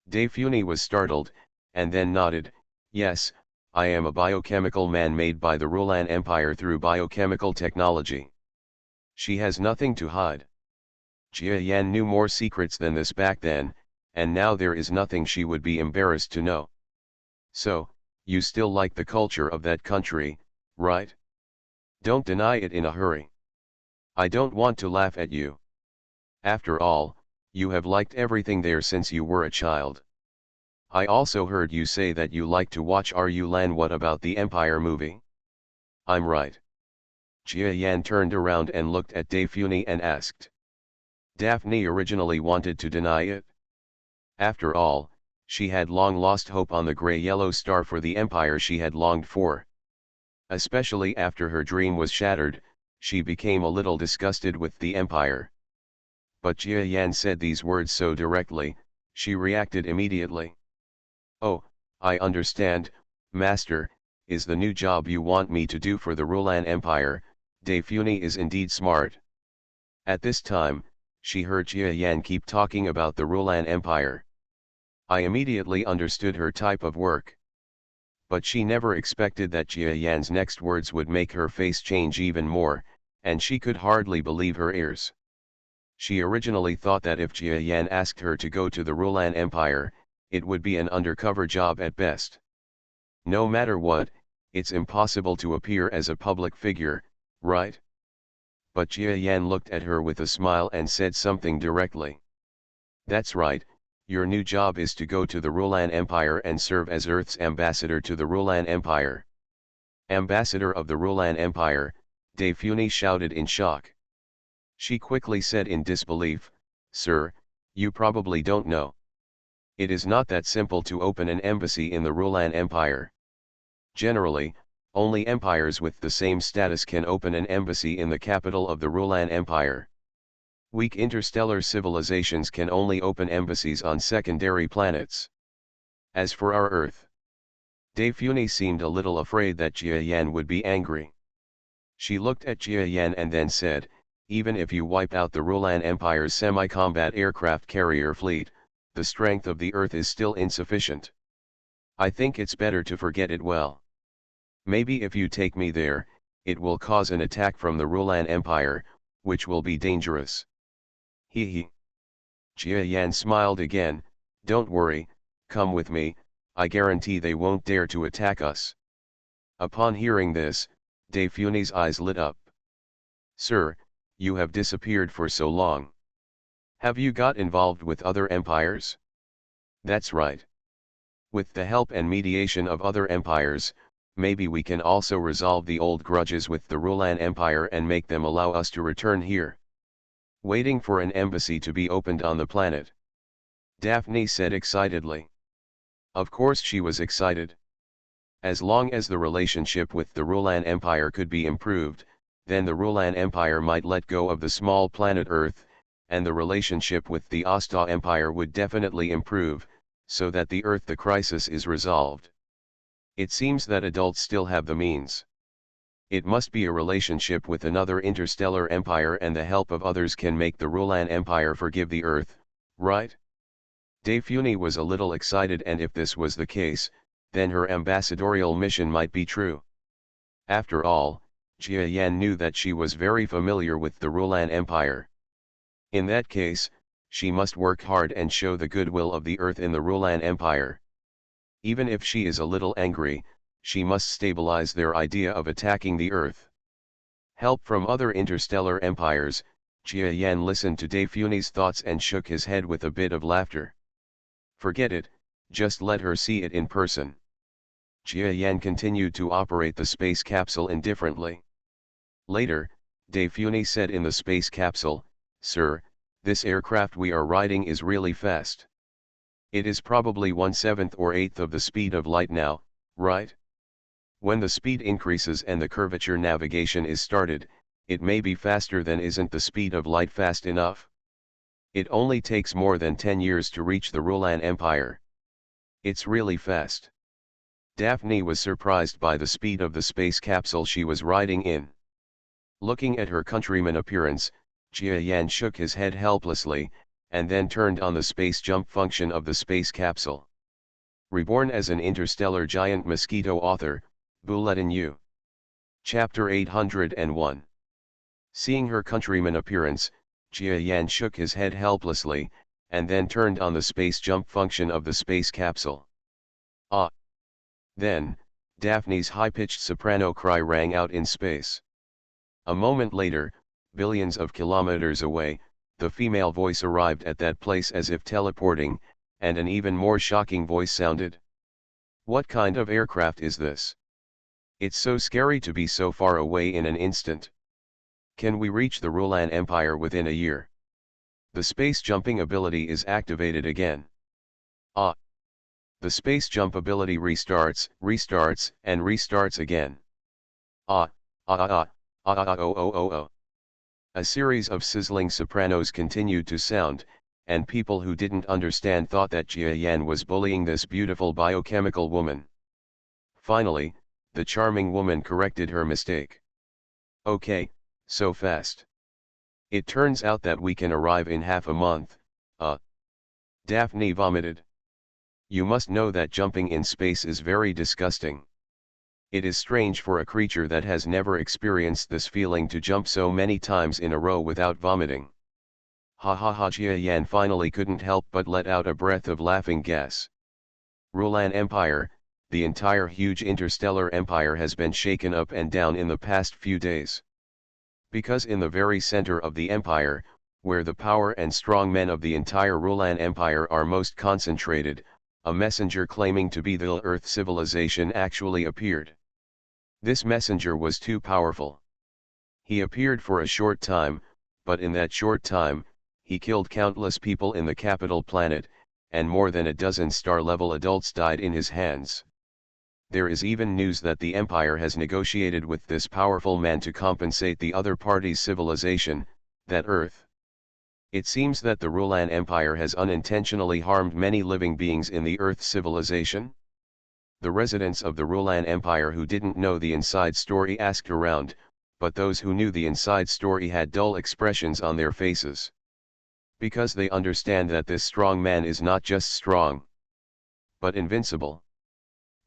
A: Daphne was startled, and then nodded, "Yes, I am a biochemical man made by the Rulan Empire through biochemical technology." She has nothing to hide. Jia Yan knew more secrets than this back then, and now there is nothing she would be embarrassed to know. "So, you still like the culture of that country, right? Don't deny it in a hurry. I don't want to laugh at you. After all, you have liked everything there since you were a child. I also heard you say that you like to watch Rulan. What about the Empire movie? I'm right. Jia Yan turned around and looked at Daphne and asked. Daphne originally wanted to deny it. After all, she had long lost hope on the gray-yellow star for the empire she had longed for. Especially after her dream was shattered, she became a little disgusted with the empire. But Jia Yan said these words so directly, she reacted immediately. Oh, I understand, Master, is the new job you want me to do for the Rulan Empire. Daphne is indeed smart. At this time, she heard Jia Yan keep talking about the Rulan Empire. I immediately understood her type of work. But she never expected that Jia Yan's next words would make her face change even more, and she could hardly believe her ears. She originally thought that if Jia Yan asked her to go to the Rulan Empire, it would be an undercover job at best. No matter what, it's impossible to appear as a public figure, right? But Jia Yan looked at her with a smile and said something directly. That's right, your new job is to go to the Rulan Empire and serve as Earth's ambassador to the Rulan Empire. Ambassador of the Rulan Empire, Daphne shouted in shock. She quickly said in disbelief, Sir, you probably don't know. It is not that simple to open an embassy in the Rulan Empire. Generally, only empires with the same status can open an embassy in the capital of the Rulan Empire. Weak interstellar civilizations can only open embassies on secondary planets. As for our Earth, Daphne seemed a little afraid that Jia Yan would be angry. She looked at Jia Yan and then said, even if you wipe out the Rulan Empire's semi-combat aircraft carrier fleet, the strength of the Earth is still insufficient. I think it's better to forget it well. Maybe if you take me there, it will cause an attack from the Rulan Empire, which will be dangerous. Hee hee. Jia Yan smiled again, don't worry, come with me, I guarantee they won't dare to attack us. Upon hearing this, Daphne's eyes lit up. Sir, you have disappeared for so long. Have you got involved with other empires? That's right. With the help and mediation of other empires, maybe we can also resolve the old grudges with the Rulan Empire and make them allow us to return here. Waiting for an embassy to be opened on the planet. Daphne said excitedly. Of course she was excited. As long as the relationship with the Rulan Empire could be improved, then the Rulan Empire might let go of the small planet Earth, and the relationship with the Asta Empire would definitely improve, so that the crisis is resolved. It seems that adults still have the means. It must be a relationship with another interstellar empire, and the help of others can make the Rulan Empire forgive the Earth, right? Daphne was a little excited, and if this was the case, then her ambassadorial mission might be true. After all, Jia Yan knew that she was very familiar with the Rulan Empire. In that case, she must work hard and show the goodwill of the Earth in the Rulan Empire. Even if she is a little angry, she must stabilize their idea of attacking the Earth. Help from other interstellar empires. Jia Yan listened to Daphne's thoughts and shook his head with a bit of laughter. Forget it, just let her see it in person. Jia Yan continued to operate the space capsule indifferently. Later, Daphne said in the space capsule, Sir, this aircraft we are riding is really fast. It is probably 1/7 or 1/8 of the speed of light now, right? When the speed increases and the curvature navigation is started, it may be faster than isn't the speed of light fast enough? It only takes more than 10 years to reach the Rulan Empire. It's really fast. Daphne was surprised by the speed of the space capsule she was riding in. Looking at her countryman appearance, Jia Yan shook his head helplessly, and then turned on the space jump function of the space capsule. Reborn as an interstellar giant Mosquito author, Bulletin U. Chapter 801. Seeing her countryman appearance, Jia Yan shook his head helplessly, and then turned on the space jump function of the space capsule. Ah! Then, Daphne's high-pitched soprano cry rang out in space. A moment later, billions of kilometers away, the female voice arrived at that place as if teleporting, and an even more shocking voice sounded. What kind of aircraft is this? It's so scary to be so far away in an instant. Can we reach the Rulan Empire within a year? The space jumping ability is activated again. Ah! The space jump ability restarts, and restarts again. Ah, ah ah ah, ah ah ah oh oh oh oh. A series of sizzling sopranos continued to sound, and people who didn't understand thought that Jia Yan was bullying this beautiful biochemical woman. Finally, the charming woman corrected her mistake. Okay, so fast. It turns out that we can arrive in half a month. Daphne vomited. You must know that jumping in space is very disgusting. It is strange for a creature that has never experienced this feeling to jump so many times in a row without vomiting. Ha ha ha. Jia Yan finally couldn't help but let out a breath of laughing gas. Rulan Empire, the entire huge interstellar empire has been shaken up and down in the past few days. Because in the very center of the empire, where the power and strong men of the entire Rulan Empire are most concentrated, a messenger claiming to be the Earth civilization actually appeared. This messenger was too powerful. He appeared for a short time, but in that short time, he killed countless people in the capital planet, and more than a dozen star-level adults died in his hands. There is even news that the Empire has negotiated with this powerful man to compensate the other party's civilization, that Earth. It seems that the Rulan Empire has unintentionally harmed many living beings in the Earth civilization. The residents of the Rulan Empire who didn't know the inside story asked around, but those who knew the inside story had dull expressions on their faces. Because they understand that this strong man is not just strong, but invincible.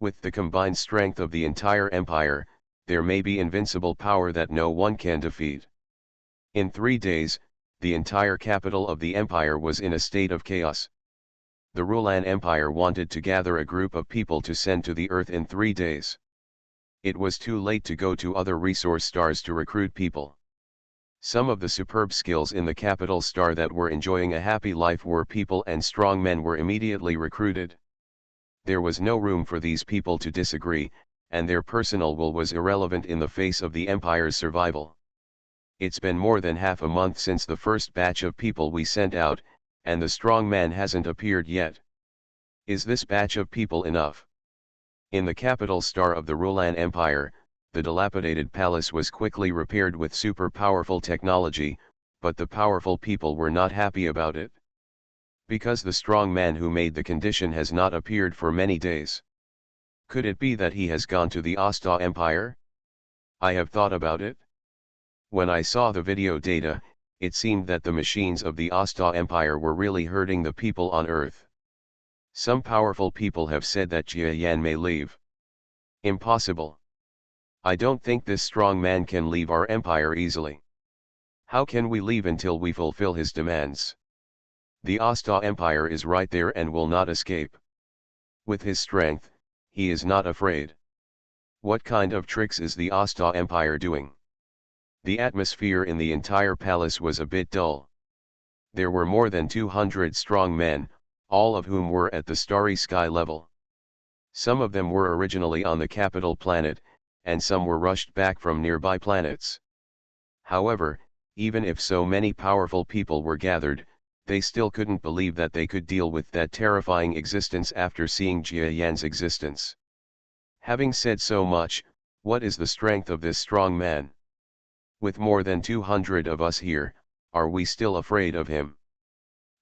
A: With the combined strength of the entire empire, there may be invincible power that no one can defeat. In 3 days, the entire capital of the empire was in a state of chaos. The Rulan Empire wanted to gather a group of people to send to the Earth in 3 days. It was too late to go to other resource stars to recruit people. Some of the superb skills in the capital star that were enjoying a happy life were people and strong men were immediately recruited. There was no room for these people to disagree, and their personal will was irrelevant in the face of the Empire's survival. It's been more than half a month since the first batch of people we sent out, and the strong man hasn't appeared yet. Is this batch of people enough? In the capital star of the Rulan Empire, the dilapidated palace was quickly repaired with super powerful technology, but the powerful people were not happy about it. Because the strong man who made the condition has not appeared for many days. Could it be that he has gone to the Asta Empire? I have thought about it. When I saw the video data, it seemed that the machines of the Asta Empire were really hurting the people on Earth. Some powerful people have said that Jia Yan may leave. Impossible. I don't think this strong man can leave our empire easily. How can we leave until we fulfill his demands? The Asta Empire is right there and will not escape. With his strength, he is not afraid. What kind of tricks is the Asta Empire doing? The atmosphere in the entire palace was a bit dull. There were more than 200 strong men, all of whom were at the starry sky level. Some of them were originally on the capital planet, and some were rushed back from nearby planets. However, even if so many powerful people were gathered, they still couldn't believe that they could deal with that terrifying existence after seeing Jia Yan's existence. Having said so much, what is the strength of this strong man? With more than 200 of us here, are we still afraid of him?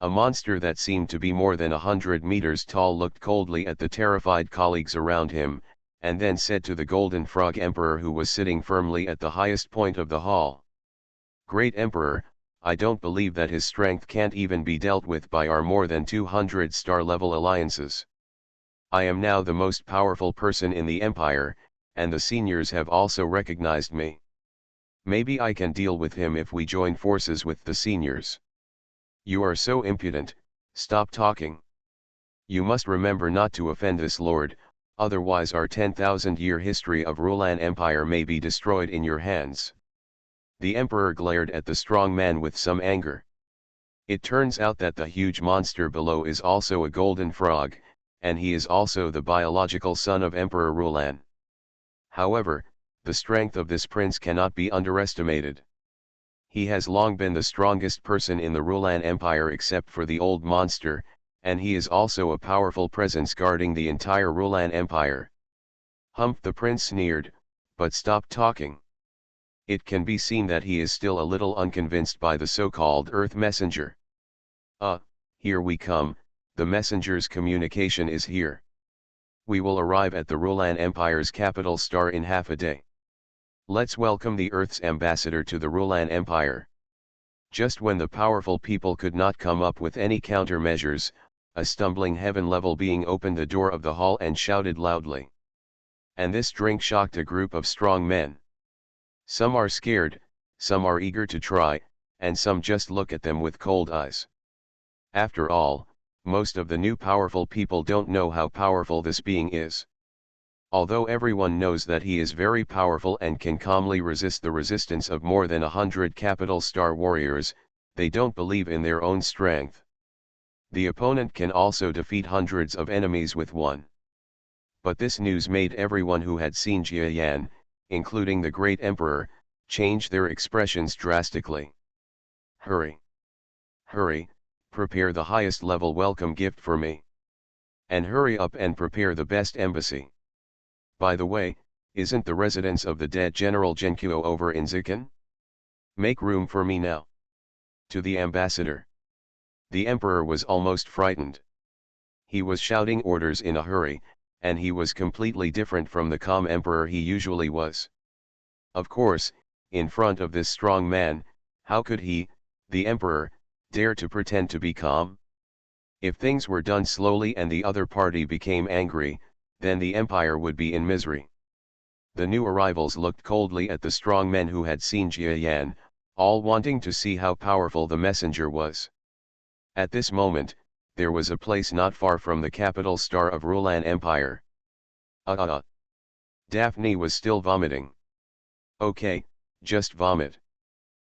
A: A monster that seemed to be more than 100 meters tall looked coldly at the terrified colleagues around him, and then said to the Golden Frog Emperor who was sitting firmly at the highest point of the hall. Great Emperor, I don't believe that his strength can't even be dealt with by our more than 200 star-level alliances. I am now the most powerful person in the Empire, and the seniors have also recognized me. Maybe I can deal with him if we join forces with the seniors. You are so impudent, stop talking. You must remember not to offend this lord, otherwise our 10,000-year history of Rulan Empire may be destroyed in your hands. The emperor glared at the strong man with some anger. It turns out that the huge monster below is also a golden frog, and he is also the biological son of Emperor Rulan. However, the strength of this prince cannot be underestimated. He has long been the strongest person in the Rulan Empire except for the old monster, and he is also a powerful presence guarding the entire Rulan Empire. Humph, the prince sneered, but stopped talking. It can be seen that he is still a little unconvinced by the so-called Earth Messenger. Here we come, the messenger's communication is here. We will arrive at the Rulan Empire's capital star in half a day. Let's welcome the Earth's ambassador to the Rulan Empire. Just when the powerful people could not come up with any countermeasures, a stumbling heaven-level being opened the door of the hall and shouted loudly. And this drink shocked a group of strong men. Some are scared, some are eager to try, and some just look at them with cold eyes. After all, most of the new powerful people don't know how powerful this being is. Although everyone knows that he is very powerful and can calmly resist the resistance of more than 100 capital star warriors, they don't believe in their own strength. The opponent can also defeat hundreds of enemies with one. But this news made everyone who had seen Jia Yan, including the great emperor, change their expressions drastically. Hurry! Hurry, prepare the highest level welcome gift for me. And hurry up and prepare the best embassy. By the way, isn't the residence of the dead General Genkuo over in Zikan? Make room for me now. To the ambassador. The emperor was almost frightened. He was shouting orders in a hurry, and he was completely different from the calm emperor he usually was. Of course, in front of this strong man, how could he, the emperor, dare to pretend to be calm? If things were done slowly and the other party became angry, then the empire would be in misery. The new arrivals looked coldly at the strong men who had seen Jia Yan, all wanting to see how powerful the messenger was. At this moment, there was a place not far from the capital star of Rulan Empire. Daphne was still vomiting. Okay, just vomit.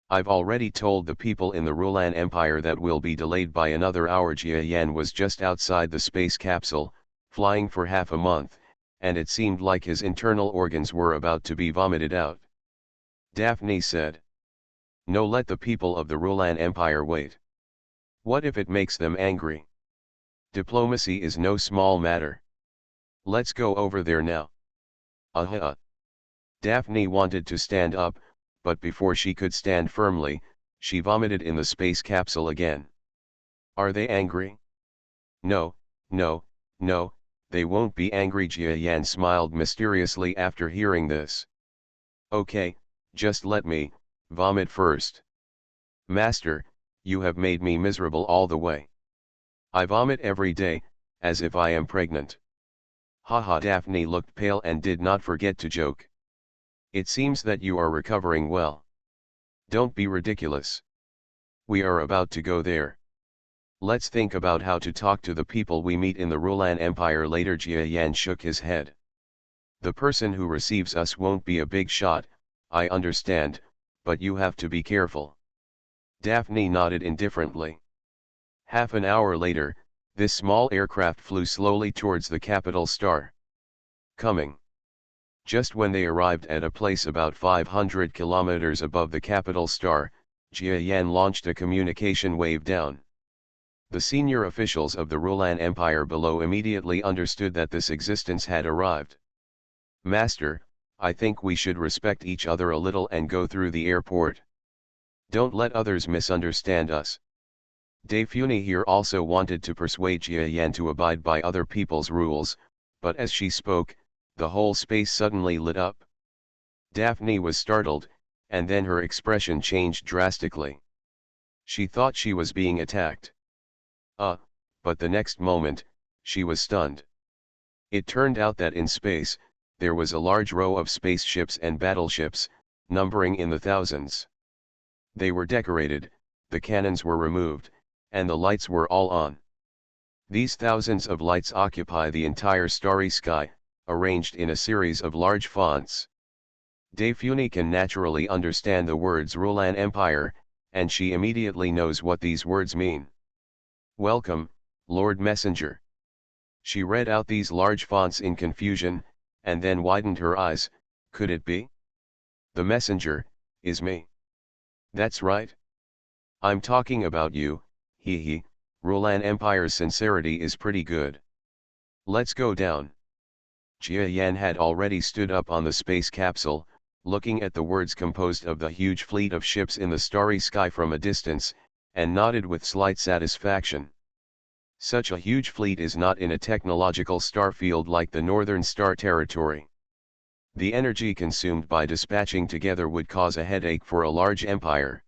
A: I've already told the people in the Rulan Empire that we'll be delayed by another hour. Jia Yan was just outside the space capsule, flying for half a month, and it seemed like his internal organs were about to be vomited out. Daphne said. No, let the people of the Rulan Empire wait. What if it makes them angry? Diplomacy is no small matter. Let's go over there now. Daphne wanted to stand up, but before she could stand firmly, she vomited in the space capsule again. Are they angry? No, no, no, they won't be angry. Jia Yan smiled mysteriously after hearing this. Okay, just let me vomit first. Master, you have made me miserable all the way. I vomit every day, as if I am pregnant. Haha. Daphne looked pale and did not forget to joke. It seems that you are recovering well. Don't be ridiculous. We are about to go there. Let's think about how to talk to the people we meet in the Rulan Empire later. Jia Yan shook his head. The person who receives us won't be a big shot, I understand, but you have to be careful. Daphne nodded indifferently. Half an hour later, this small aircraft flew slowly towards the capital star. Coming. Just when they arrived at a place about 500 kilometers above the capital star, Jia Yan launched a communication wave down. The senior officials of the Rulan Empire below immediately understood that this existence had arrived. Master, I think we should respect each other a little and go through the airport. Don't let others misunderstand us. Daphne here also wanted to persuade Jia Yan to abide by other people's rules, but as she spoke, the whole space suddenly lit up. Daphne was startled, and then her expression changed drastically. She thought she was being attacked. But the next moment, she was stunned. It turned out that in space, there was a large row of spaceships and battleships, numbering in the thousands. They were decorated, the cannons were removed, and the lights were all on. These thousands of lights occupy the entire starry sky, arranged in a series of large fonts. Daphne can naturally understand the words Rulan Empire, and she immediately knows what these words mean. Welcome, Lord Messenger. She read out these large fonts in confusion, and then widened her eyes, Could it be? The messenger, is me. That's right. I'm talking about you, hee hee, Rulan Empire's sincerity is pretty good. Let's go down. Jia Yan had already stood up on the space capsule, looking at the words composed of the huge fleet of ships in the starry sky from a distance, and nodded with slight satisfaction. Such a huge fleet is not in a technological starfield like the Northern Star Territory. The energy consumed by dispatching together would cause a headache for a large empire.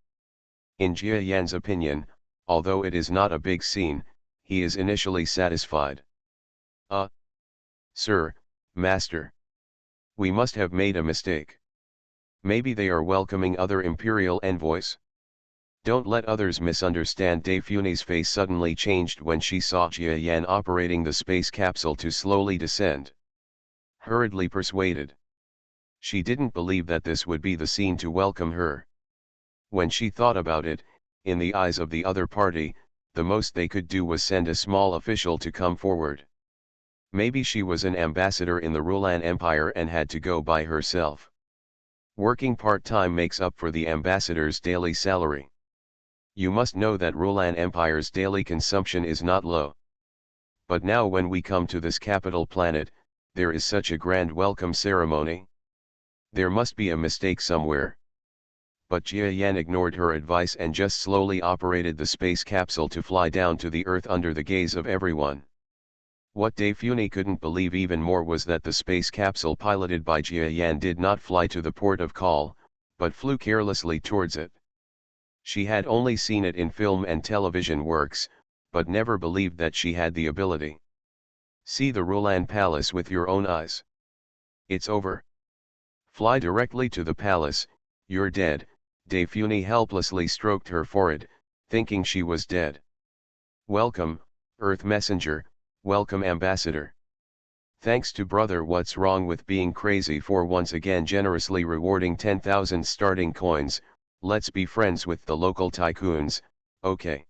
A: In Jia Yan's opinion, although it is not a big scene, he is initially satisfied. Sir, Master. We must have made a mistake. Maybe they are welcoming other imperial envoys. Don't let others misunderstand. De Fune's face suddenly changed when she saw Jia Yan operating the space capsule to slowly descend. Hurriedly persuaded. She didn't believe that this would be the scene to welcome her. When she thought about it, in the eyes of the other party, the most they could do was send a small official to come forward. Maybe she was an ambassador in the Rulan Empire and had to go by herself. Working part-time makes up for the ambassador's daily salary. You must know that Rulan Empire's daily consumption is not low. But now when we come to this capital planet, there is such a grand welcome ceremony. There must be a mistake somewhere. But Jia Yan ignored her advice and just slowly operated the space capsule to fly down to the Earth under the gaze of everyone. What De Fune couldn't believe even more was that the space capsule piloted by Jia Yan did not fly to the port of call, but flew carelessly towards it. She had only seen it in film and television works, but never believed that she had the ability. See the Rulan Palace with your own eyes. It's over. Fly directly to the palace, you're dead. De Fune helplessly stroked her forehead, thinking she was dead. Welcome, Earth Messenger. Welcome Ambassador. Thanks to brother What's Wrong with Being Crazy for once again generously rewarding 10,000 starting coins, let's be friends with the local tycoons, okay.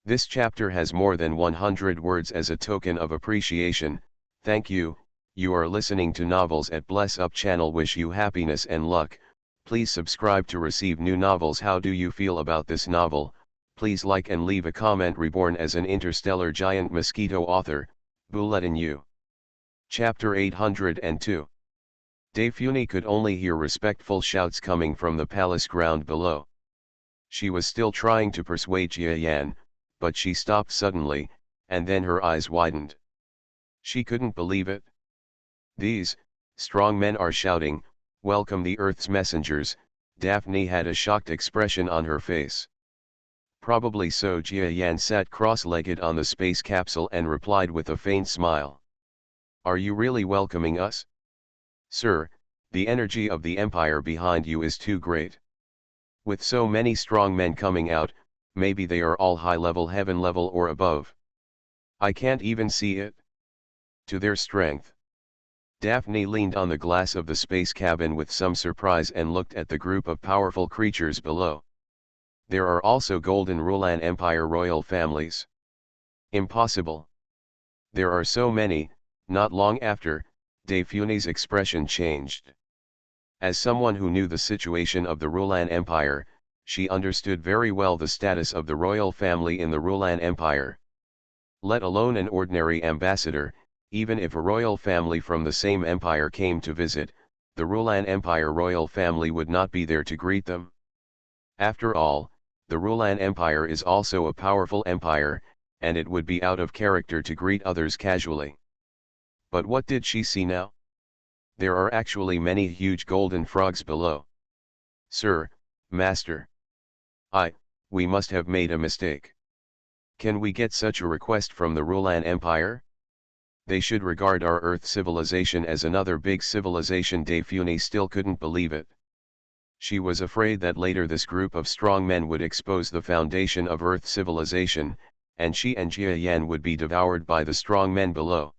A: This chapter has more than 100 words as a token of appreciation, thank you. You are listening to Novels at Bless Up channel. Wish you happiness and luck, please subscribe to receive new novels. How do you feel about this novel? Please like and leave a comment. Reborn as an interstellar giant mosquito author, Bulletin U. Chapter 802. De Fune could only hear respectful shouts coming from the palace ground below. She was still trying to persuade Jia Yan, but she stopped suddenly, and then her eyes widened. She couldn't believe it. These strong men are shouting, "Welcome the Earth's messengers." Daphne had a shocked expression on her face. Probably so. Jia Yan sat cross-legged on the space capsule and replied with a faint smile. Are you really welcoming us? Sir, the energy of the Empire behind you is too great. With so many strong men coming out, maybe they are all high-level heaven level or above. I can't even see it. To their strength. Daphne leaned on the glass of the space cabin with some surprise and looked at the group of powerful creatures below. There are also Golden Rulan Empire royal families. Impossible. There are so many. Not long after, De Fune's expression changed. As someone who knew the situation of the Rulan Empire, she understood very well the status of the royal family in the Rulan Empire. Let alone an ordinary ambassador, even if a royal family from the same empire came to visit, the Rulan Empire royal family would not be there to greet them. After all, the Rulan Empire is also a powerful empire, and it would be out of character to greet others casually. But what did she see now? There are actually many huge golden frogs below. Sir, Master. We must have made a mistake. Can we get such a request from the Rulan Empire? They should regard our Earth civilization as another big civilization. De Fune still couldn't believe it. She was afraid that later this group of strong men would expose the foundation of Earth civilization, and she and Jia Yan would be devoured by the strong men below.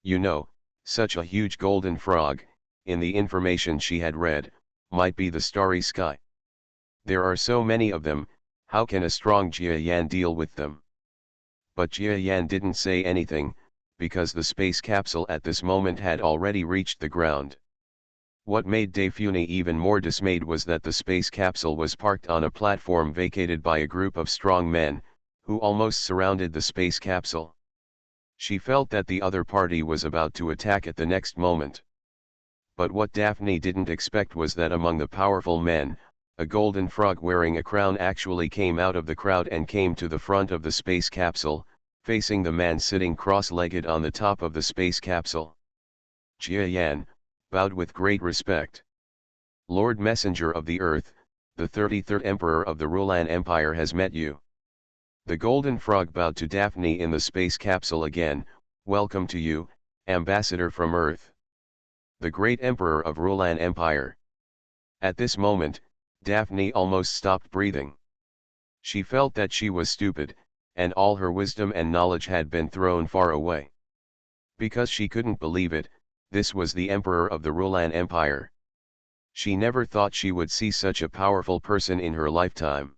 A: You know, such a huge golden frog, in the information she had read, might be the starry sky. There are so many of them, how can a strong Jia Yan deal with them? But Jia Yan didn't say anything, because the space capsule at this moment had already reached the ground. What made Daphne even more dismayed was that the space capsule was parked on a platform vacated by a group of strong men, who almost surrounded the space capsule. She felt that the other party was about to attack at the next moment. But what Daphne didn't expect was that among the powerful men, a golden frog wearing a crown actually came out of the crowd and came to the front of the space capsule, facing the man sitting cross-legged on the top of the space capsule. Jia Yan bowed with great respect. Lord Messenger of the Earth, the 33rd Emperor of the Rulan Empire has met you. The golden frog bowed to Daphne in the space capsule again. Welcome to you, Ambassador from Earth. The great Emperor of Rulan Empire. At this moment, Daphne almost stopped breathing. She felt that she was stupid, and all her wisdom and knowledge had been thrown far away. Because she couldn't believe it, this was the Emperor of the Rulan Empire. She never thought she would see such a powerful person in her lifetime.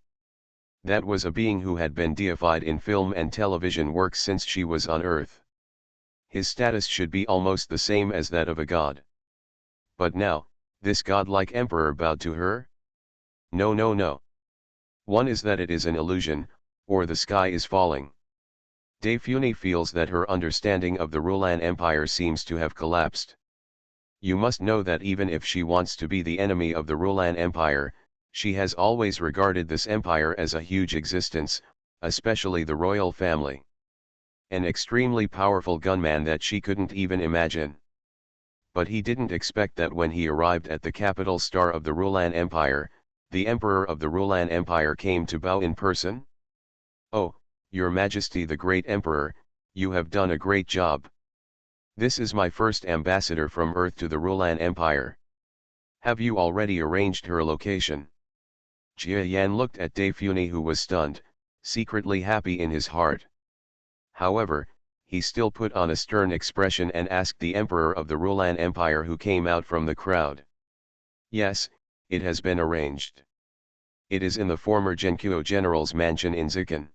A: That was a being who had been deified in film and television works since she was on Earth. His status should be almost the same as that of a god. But now, this godlike emperor bowed to her? No, no, no. One is that it is an illusion, or the sky is falling. Daphne feels that her understanding of the Rulan Empire seems to have collapsed. You must know that even if she wants to be the enemy of the Rulan Empire, she has always regarded this empire as a huge existence, especially the royal family. An extremely powerful gunman that she couldn't even imagine. But he didn't expect that when he arrived at the capital star of the Rulan Empire, the Emperor of the Rulan Empire came to bow in person. Oh, Your Majesty the Great Emperor, you have done a great job. This is my first ambassador from Earth to the Rulan Empire. Have you already arranged her location? Jia Yan looked at Daphne, who was stunned, secretly happy in his heart. However, he still put on a stern expression and asked the Emperor of the Rulan Empire, who came out from the crowd. Yes, it has been arranged. It is in the former Genkuo general's mansion in Zikan.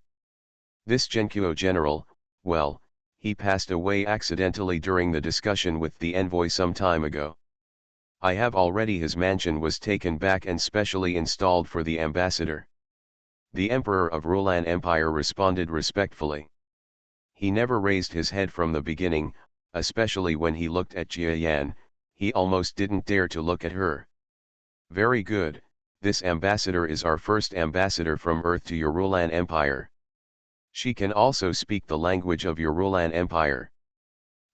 A: This Genkuo general, well, he passed away accidentally during the discussion with the envoy some time ago. I have already his mansion was taken back and specially installed for the ambassador. The Emperor of Rulan Empire responded respectfully. He never raised his head from the beginning, especially when he looked at Jia Yan, he almost didn't dare to look at her. Very good, this ambassador is our first ambassador from Earth to your Rulan Empire. She can also speak the language of your Rulan Empire.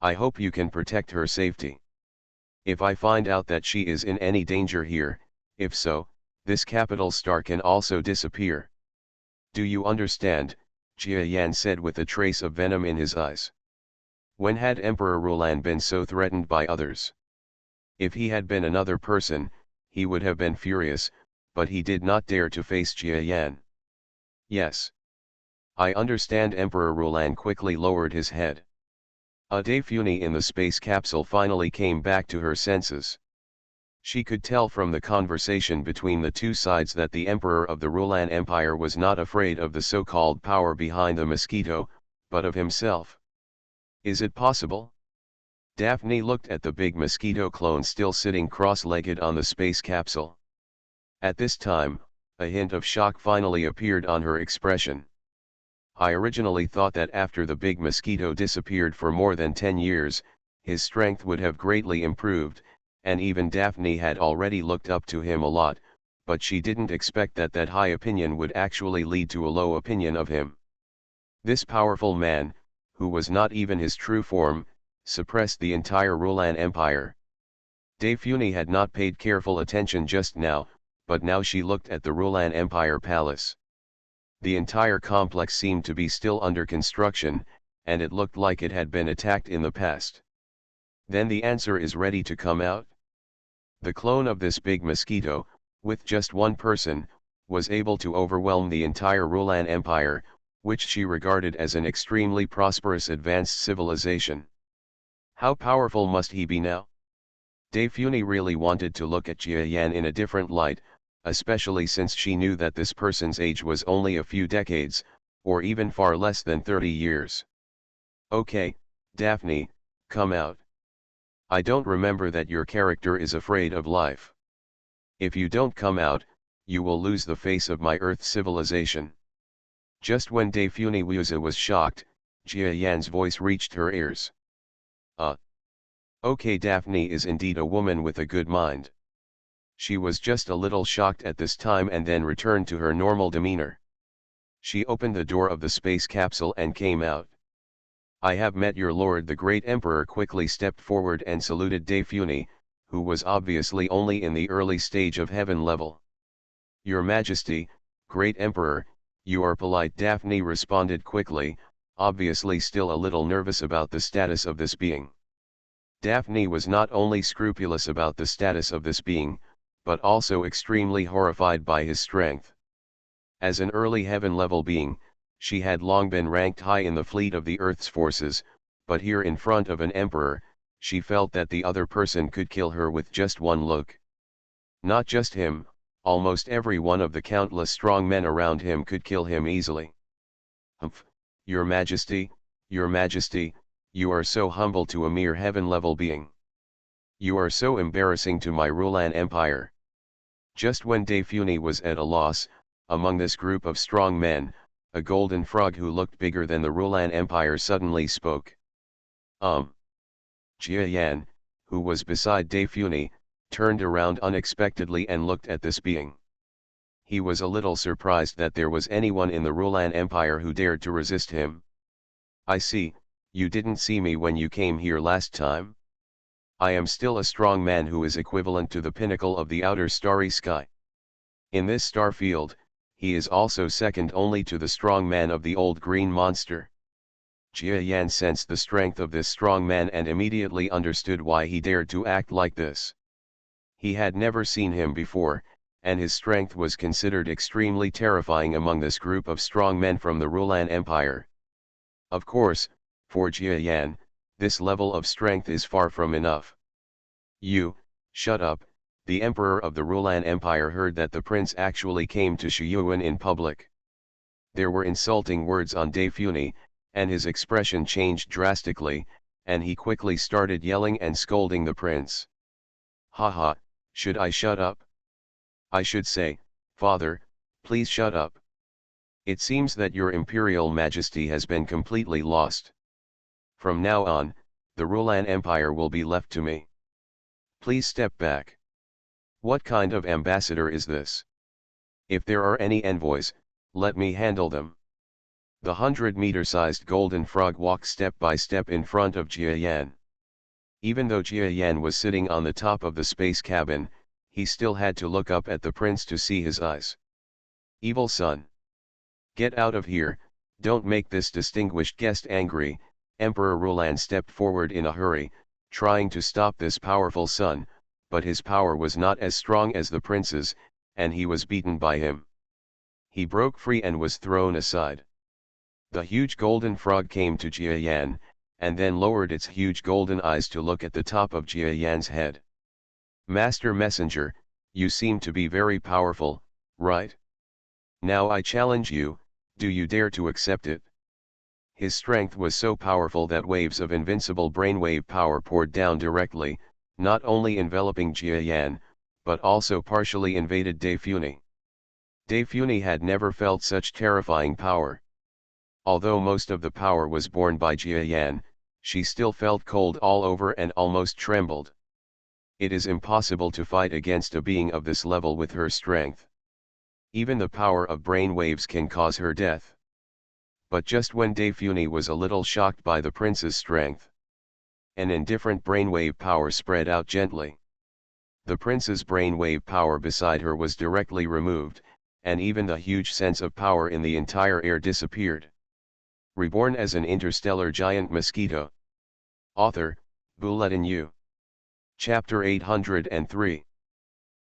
A: I hope you can protect her safety. If I find out that she is in any danger here, if so, this capital star can also disappear. Do you understand? Jia Yan said with a trace of venom in his eyes. When had Emperor Rulan been so threatened by others? If he had been another person, he would have been furious, but he did not dare to face Jia Yan. Yes. I understand. Emperor Rulan quickly lowered his head. Daphne in the space capsule finally came back to her senses. She could tell from the conversation between the two sides that the Emperor of the Rulan Empire was not afraid of the so-called power behind the Mosquito, but of himself. Is it possible? Daphne looked at the big Mosquito clone still sitting cross-legged on the space capsule. At this time, a hint of shock finally appeared on her expression. I originally thought that after the big Mosquito disappeared for more than 10 years, his strength would have greatly improved, and even Daphne had already looked up to him a lot, but she didn't expect that that high opinion would actually lead to a low opinion of him. This powerful man, who was not even his true form, suppressed the entire Rulan Empire. Daphne had not paid careful attention just now, but now she looked at the Rulan Empire palace. The entire complex seemed to be still under construction, and it looked like it had been attacked in the past. Then the answer is ready to come out. The clone of this big Mosquito, with just one person, was able to overwhelm the entire Rulan Empire, which she regarded as an extremely prosperous advanced civilization. How powerful must he be now? Daphne really wanted to look at Jia Yan in a different light, especially since she knew that this person's age was only a few decades, or even far less than 30 years. Okay, Daphne, come out. I don't remember that your character is afraid of life. If you don't come out, you will lose the face of my Earth civilization. Just when Daphne Wuza was shocked, Jia Yan's voice reached her ears. Okay, Daphne is indeed a woman with a good mind. She was just a little shocked at this time and then returned to her normal demeanor. She opened the door of the space capsule and came out. I have met your lord. The great emperor quickly stepped forward and saluted Daphne, who was obviously only in the early stage of heaven level. Your Majesty, great emperor, you are polite. Daphne responded quickly, obviously still a little nervous about the status of this being. Daphne was not only scrupulous about the status of this being, but also extremely horrified by his strength. As an early heaven-level being, she had long been ranked high in the fleet of the Earth's forces, but here in front of an emperor, she felt that the other person could kill her with just one look. Not just him, almost every one of the countless strong men around him could kill him easily. Humph, Your Majesty, you are so humble to a mere heaven-level being. You are so embarrassing to my Rulan Empire. Just when Daphne was at a loss, among this group of strong men, a golden frog who looked bigger than the Rulan Empire suddenly spoke. Jia Yan, who was beside Daphne, turned around unexpectedly and looked at this being. He was a little surprised that there was anyone in the Rulan Empire who dared to resist him. I see, you didn't see me when you came here last time? I am still a strong man who is equivalent to the pinnacle of the outer starry sky. In this star field, he is also second only to the strong man of the old green monster. Jia Yan sensed the strength of this strong man and immediately understood why he dared to act like this. He had never seen him before, and his strength was considered extremely terrifying among this group of strong men from the Rulan Empire. Of course, for Jia Yan, this level of strength is far from enough. You, shut up. The emperor of the Rulan Empire heard that the prince actually came to Shiyuan in public. There were insulting words on Daphne, and his expression changed drastically, and he quickly started yelling and scolding the prince. Haha, should I shut up? I should say, Father, please shut up. It seems that your Imperial Majesty has been completely lost. From now on, the Rulan Empire will be left to me. Please step back. What kind of ambassador is this? If there are any envoys, let me handle them. The 100-meter-sized golden frog walked step by step in front of Jia Yan. Even though Jia Yan was sitting on the top of the space cabin, he still had to look up at the prince to see his eyes. Evil son. Get out of here, don't make this distinguished guest angry. Emperor Rulan stepped forward in a hurry, trying to stop this powerful son, but his power was not as strong as the prince's, and he was beaten by him. He broke free and was thrown aside. The huge golden frog came to Jia Yan, and then lowered its huge golden eyes to look at the top of Jia Yan's head. Master Messenger, you seem to be very powerful, right? Now I challenge you, do you dare to accept it? His strength was so powerful that waves of invincible brainwave power poured down directly, not only enveloping Jia Yan, but also partially invaded Daphne. Daphne had never felt such terrifying power. Although most of the power was borne by Jia Yan, she still felt cold all over and almost trembled. It is impossible to fight against a being of this level with her strength. Even the power of brain waves can cause her death. But just when Daphne was a little shocked by the prince's strength, an indifferent brainwave power spread out gently. The prince's brainwave power beside her was directly removed, and even the huge sense of power in the entire air disappeared. Reborn as an interstellar giant mosquito. Author, Bulletin U. Chapter 803.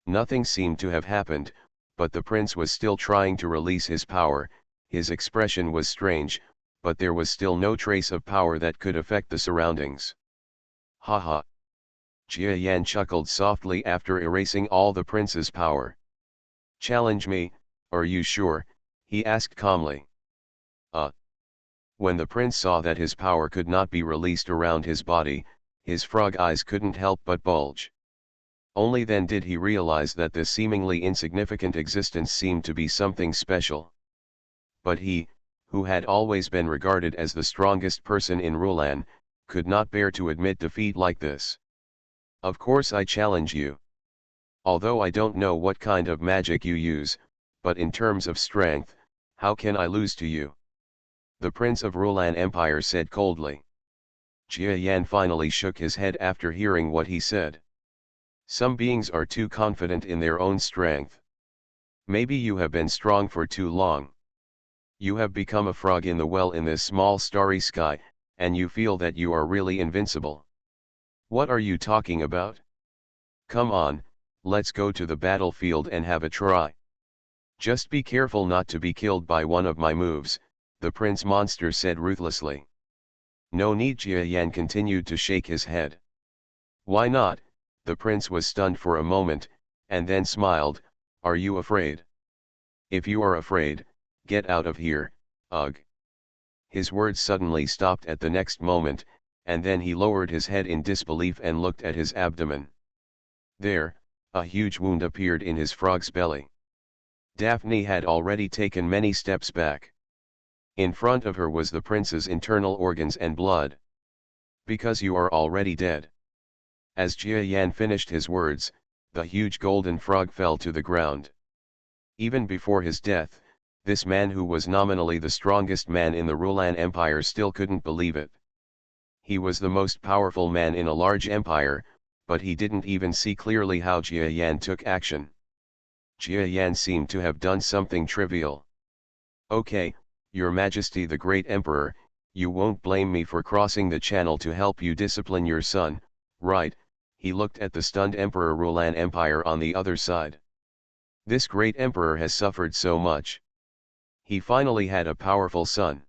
A: Nothing seemed to have happened, but the prince was still trying to release his power. His expression was strange, but there was still no trace of power that could affect the surroundings. Haha. Jia Yan chuckled softly after erasing all the prince's power. Challenge me, are you sure? He asked calmly. When the prince saw that his power could not be released around his body, his frog eyes couldn't help but bulge. Only then did he realize that this seemingly insignificant existence seemed to be something special. But he, who had always been regarded as the strongest person in Rulan, could not bear to admit defeat like this. Of course I challenge you. Although I don't know what kind of magic you use, but in terms of strength, how can I lose to you? The Prince of Rulan Empire said coldly. Jia Yan finally shook his head after hearing what he said. Some beings are too confident in their own strength. Maybe you have been strong for too long. You have become a frog in the well in this small starry sky, and you feel that you are really invincible. What are you talking about? Come on, let's go to the battlefield and have a try. Just be careful not to be killed by one of my moves, the prince monster said ruthlessly. No need, Jia Yan continued to shake his head. Why not? The prince was stunned for a moment, and then smiled. Are you afraid? If you are afraid, get out of here, ugh. His words suddenly stopped at the next moment, and then he lowered his head in disbelief and looked at his abdomen. There, a huge wound appeared in his frog's belly. Daphne had already taken many steps back. In front of her was the prince's internal organs and blood. Because you are already dead. As Jia Yan finished his words, the huge golden frog fell to the ground. Even before his death, this man who was nominally the strongest man in the Rulan Empire still couldn't believe it. He was the most powerful man in a large empire, but he didn't even see clearly how Jia Yan took action. Jia Yan seemed to have done something trivial. Okay, Your Majesty the Great Emperor, you won't blame me for crossing the channel to help you discipline your son, right? He looked at the stunned Emperor Rulan Empire on the other side. This great emperor has suffered so much. He finally had a powerful son.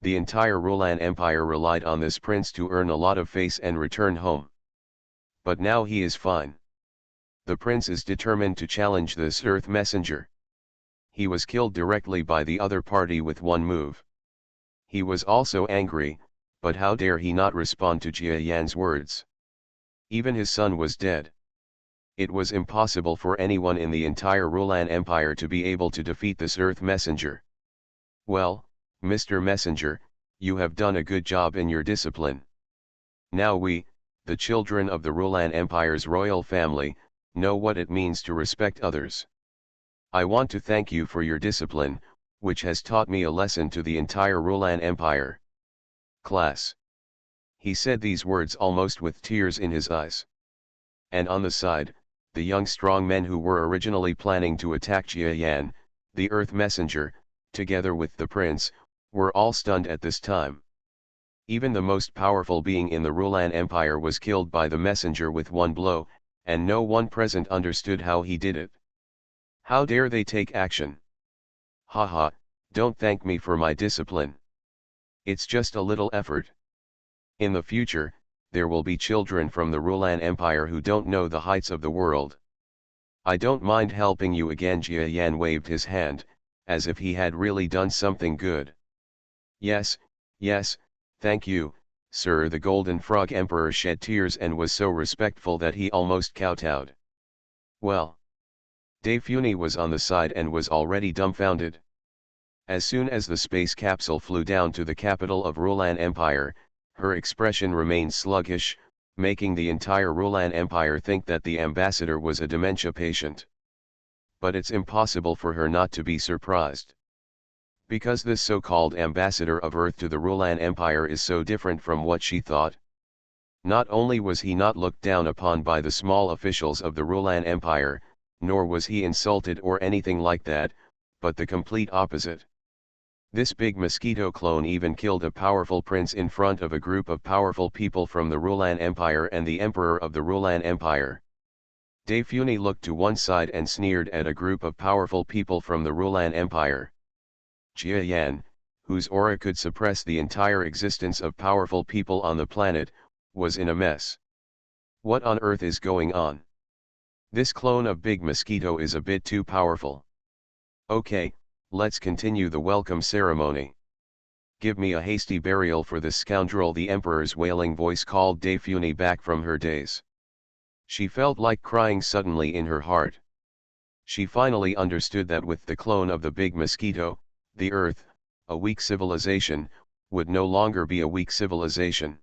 A: The entire Rulan Empire relied on this prince to earn a lot of face and return home. But now he is fine. The prince is determined to challenge this Earth messenger. He was killed directly by the other party with one move. He was also angry, but how dare he not respond to Jia Yan's words. Even his son was dead. It was impossible for anyone in the entire Rulan Empire to be able to defeat this Earth messenger. Well, Mr. Messenger, you have done a good job in your discipline. Now we, the children of the Rulan Empire's royal family, know what it means to respect others. I want to thank you for your discipline, which has taught me a lesson to the entire Rulan Empire. Class. He said these words almost with tears in his eyes. And on the side, the young strong men who were originally planning to attack Jia Yan, the Earth Messenger, together with the prince, were all stunned at this time. Even the most powerful being in the Rulan Empire was killed by the messenger with one blow, and no one present understood how he did it. How dare they take action? Haha, don't thank me for my discipline. It's just a little effort. In the future, there will be children from the Rulan Empire who don't know the heights of the world. I don't mind helping you again. Jia Yan waved his hand, as if he had really done something good. Yes, yes, thank you, sir. The Golden Frog Emperor shed tears and was so respectful that he almost kowtowed. Well. Daphne was on the side and was already dumbfounded. As soon as the space capsule flew down to the capital of Rulan Empire, her expression remained sluggish, making the entire Rulan Empire think that the ambassador was a dementia patient. But it's impossible for her not to be surprised. Because this so-called ambassador of Earth to the Rulan Empire is so different from what she thought. Not only was he not looked down upon by the small officials of the Rulan Empire, nor was he insulted or anything like that, but the complete opposite. This big Mosquito clone even killed a powerful prince in front of a group of powerful people from the Rulan Empire and the Emperor of the Rulan Empire. Daphne looked to one side and sneered at a group of powerful people from the Rulan Empire. Jia Yan, whose aura could suppress the entire existence of powerful people on the planet, was in a mess. What on earth is going on? This clone of Big Mosquito is a bit too powerful. Okay, let's continue the welcome ceremony. Give me a hasty burial for this scoundrel. The emperor's wailing voice called Daphne back from her daze. She felt like crying suddenly in her heart. She finally understood that with the clone of the big mosquito, the Earth, a weak civilization, would no longer be a weak civilization.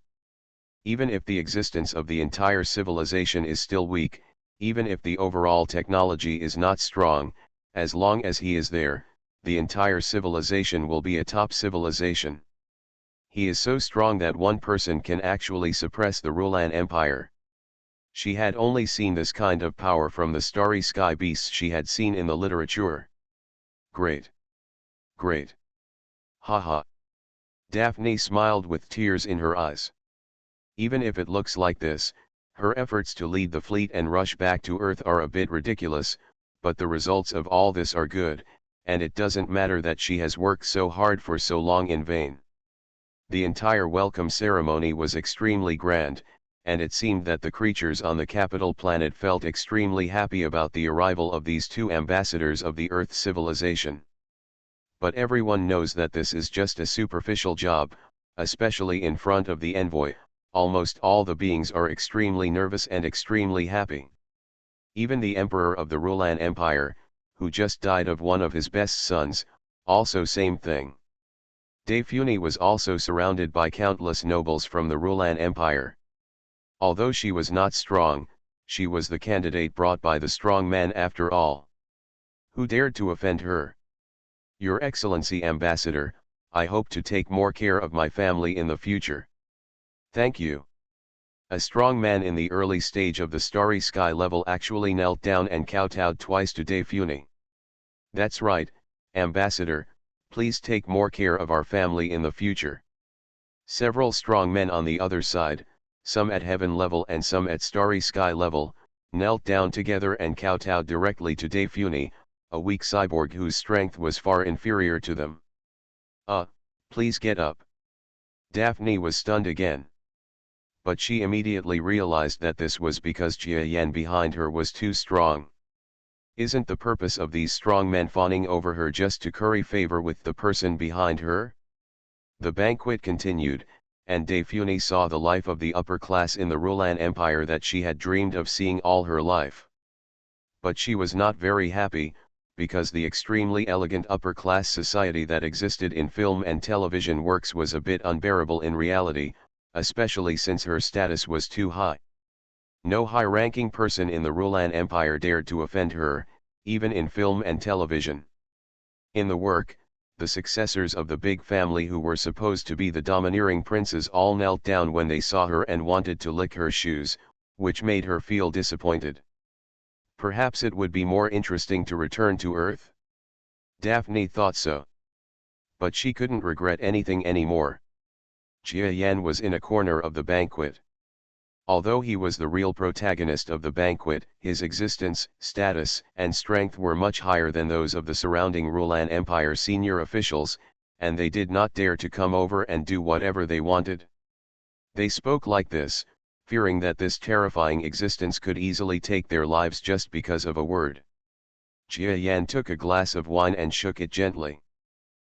A: Even if the existence of the entire civilization is still weak, even if the overall technology is not strong, as long as he is there, the entire civilization will be a top civilization. He is so strong that one person can actually suppress the Rulan Empire. She had only seen this kind of power from the starry sky beasts she had seen in the literature. Great! Great! Ha ha! Daphne smiled with tears in her eyes. Even if it looks like this, her efforts to lead the fleet and rush back to Earth are a bit ridiculous, but the results of all this are good, and it doesn't matter that she has worked so hard for so long in vain. The entire welcome ceremony was extremely grand, and it seemed that the creatures on the capital planet felt extremely happy about the arrival of these two ambassadors of the Earth civilization. But everyone knows that this is just a superficial job, especially in front of the envoy. Almost all the beings are extremely nervous and extremely happy. Even the emperor of the Rulan Empire, who just died of one of his best sons, also same thing. Daphne was also surrounded by countless nobles from the Rulan Empire. Although she was not strong, she was the candidate brought by the strong man after all. Who dared to offend her? Your Excellency Ambassador, I hope to take more care of my family in the future. Thank you. A strong man in the early stage of the starry sky level actually knelt down and kowtowed twice to Daphne. That's right, Ambassador, please take more care of our family in the future. Several strong men on the other side, some at heaven level and some at starry sky level, knelt down together and kowtowed directly to Daphne, a weak cyborg whose strength was far inferior to them. Please get up. Daphne was stunned again. But she immediately realized that this was because Jia Yan behind her was too strong. Isn't the purpose of these strong men fawning over her just to curry favor with the person behind her? The banquet continued, and Daphne saw the life of the upper class in the Rulan Empire that she had dreamed of seeing all her life. But she was not very happy, because the extremely elegant upper class society that existed in film and television works was a bit unbearable in reality, especially since her status was too high. No high-ranking person in the Rulan Empire dared to offend her, even in film and television. In the work, the successors of the big family who were supposed to be the domineering princes all knelt down when they saw her and wanted to lick her shoes, which made her feel disappointed. Perhaps it would be more interesting to return to Earth? Daphne thought so. But she couldn't regret anything anymore. Jia Yan was in a corner of the banquet. Although he was the real protagonist of the banquet, his existence, status, and strength were much higher than those of the surrounding Rulan Empire senior officials, and they did not dare to come over and do whatever they wanted. They spoke like this, fearing that this terrifying existence could easily take their lives just because of a word. Jia Yan took a glass of wine and shook it gently.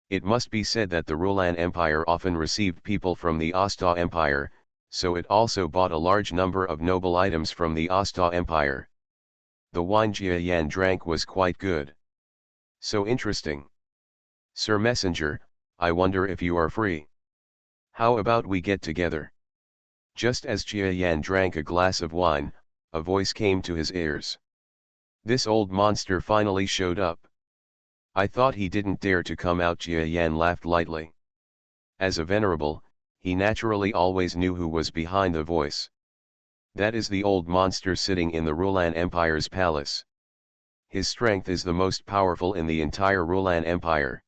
A: It must be said that the Rulan Empire often received people from the Asta Empire, so it also bought a large number of noble items from the Asta Empire. The wine Jia Yan drank was quite good. So interesting. Sir Messenger, I wonder if you are free. How about we get together? Just as Jia Yan drank a glass of wine, a voice came to his ears. This old monster finally showed up. I thought he didn't dare to come out. Jia Yan laughed lightly. As a venerable, he naturally always knew who was behind the voice. That is the old monster sitting in the Rulan Empire's palace. His strength is the most powerful in the entire Rulan Empire.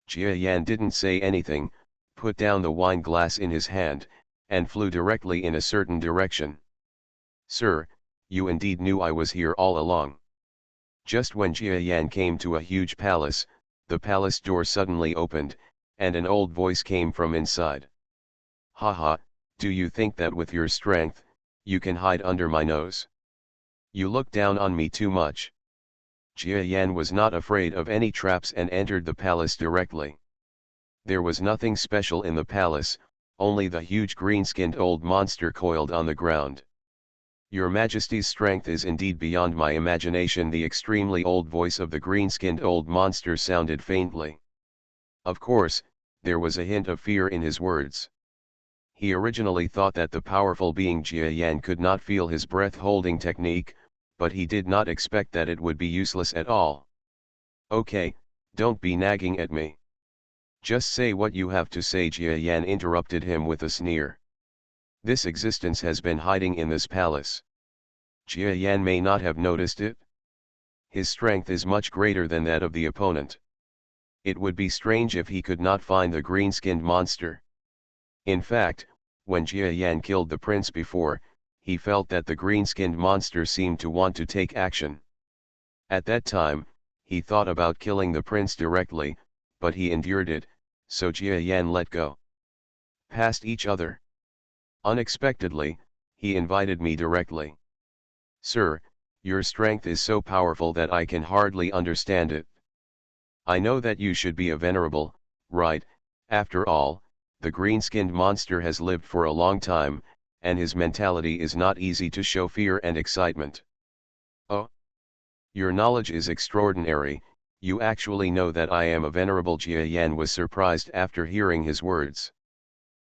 A: Jia Yan didn't say anything, put down the wine glass in his hand, and flew directly in a certain direction. Sir, you indeed knew I was here all along. Just when Jia Yan came to a huge palace, the palace door suddenly opened, and an old voice came from inside. Haha, do you think that with your strength, you can hide under my nose? You look down on me too much. Jia Yan was not afraid of any traps and entered the palace directly. There was nothing special in the palace, only the huge green-skinned old monster coiled on the ground. Your Majesty's strength is indeed beyond my imagination. The extremely old voice of the green-skinned old monster sounded faintly. Of course, there was a hint of fear in his words. He originally thought that the powerful being Jia Yan could not feel his breath-holding technique, but he did not expect that it would be useless at all. Okay, don't be nagging at me. Just say what you have to say. Jia Yan interrupted him with a sneer. This existence has been hiding in this palace. Jia Yan may not have noticed it. His strength is much greater than that of the opponent. It would be strange if he could not find the green-skinned monster. In fact, when Jia Yan killed the prince before, he felt that the green-skinned monster seemed to want to take action. At that time, he thought about killing the prince directly, but he endured it, so Jia Yan let go. Past each other. Unexpectedly, he invited me directly. Sir, your strength is so powerful that I can hardly understand it. I know that you should be a venerable, right? After all, the green-skinned monster has lived for a long time, and his mentality is not easy to show fear and excitement. Oh! Your knowledge is extraordinary. You actually know that I am a venerable. Jia Yan was surprised after hearing his words.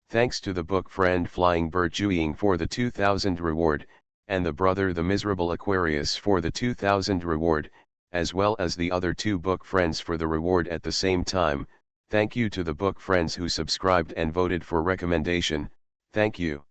A: Thanks to the book friend Flying Bird Juying for the 2000 reward, and the brother the Miserable Aquarius for the 2000 reward, as well as the other two book friends for the reward at the same time. Thank you to the book friends who subscribed and voted for recommendation. Thank you.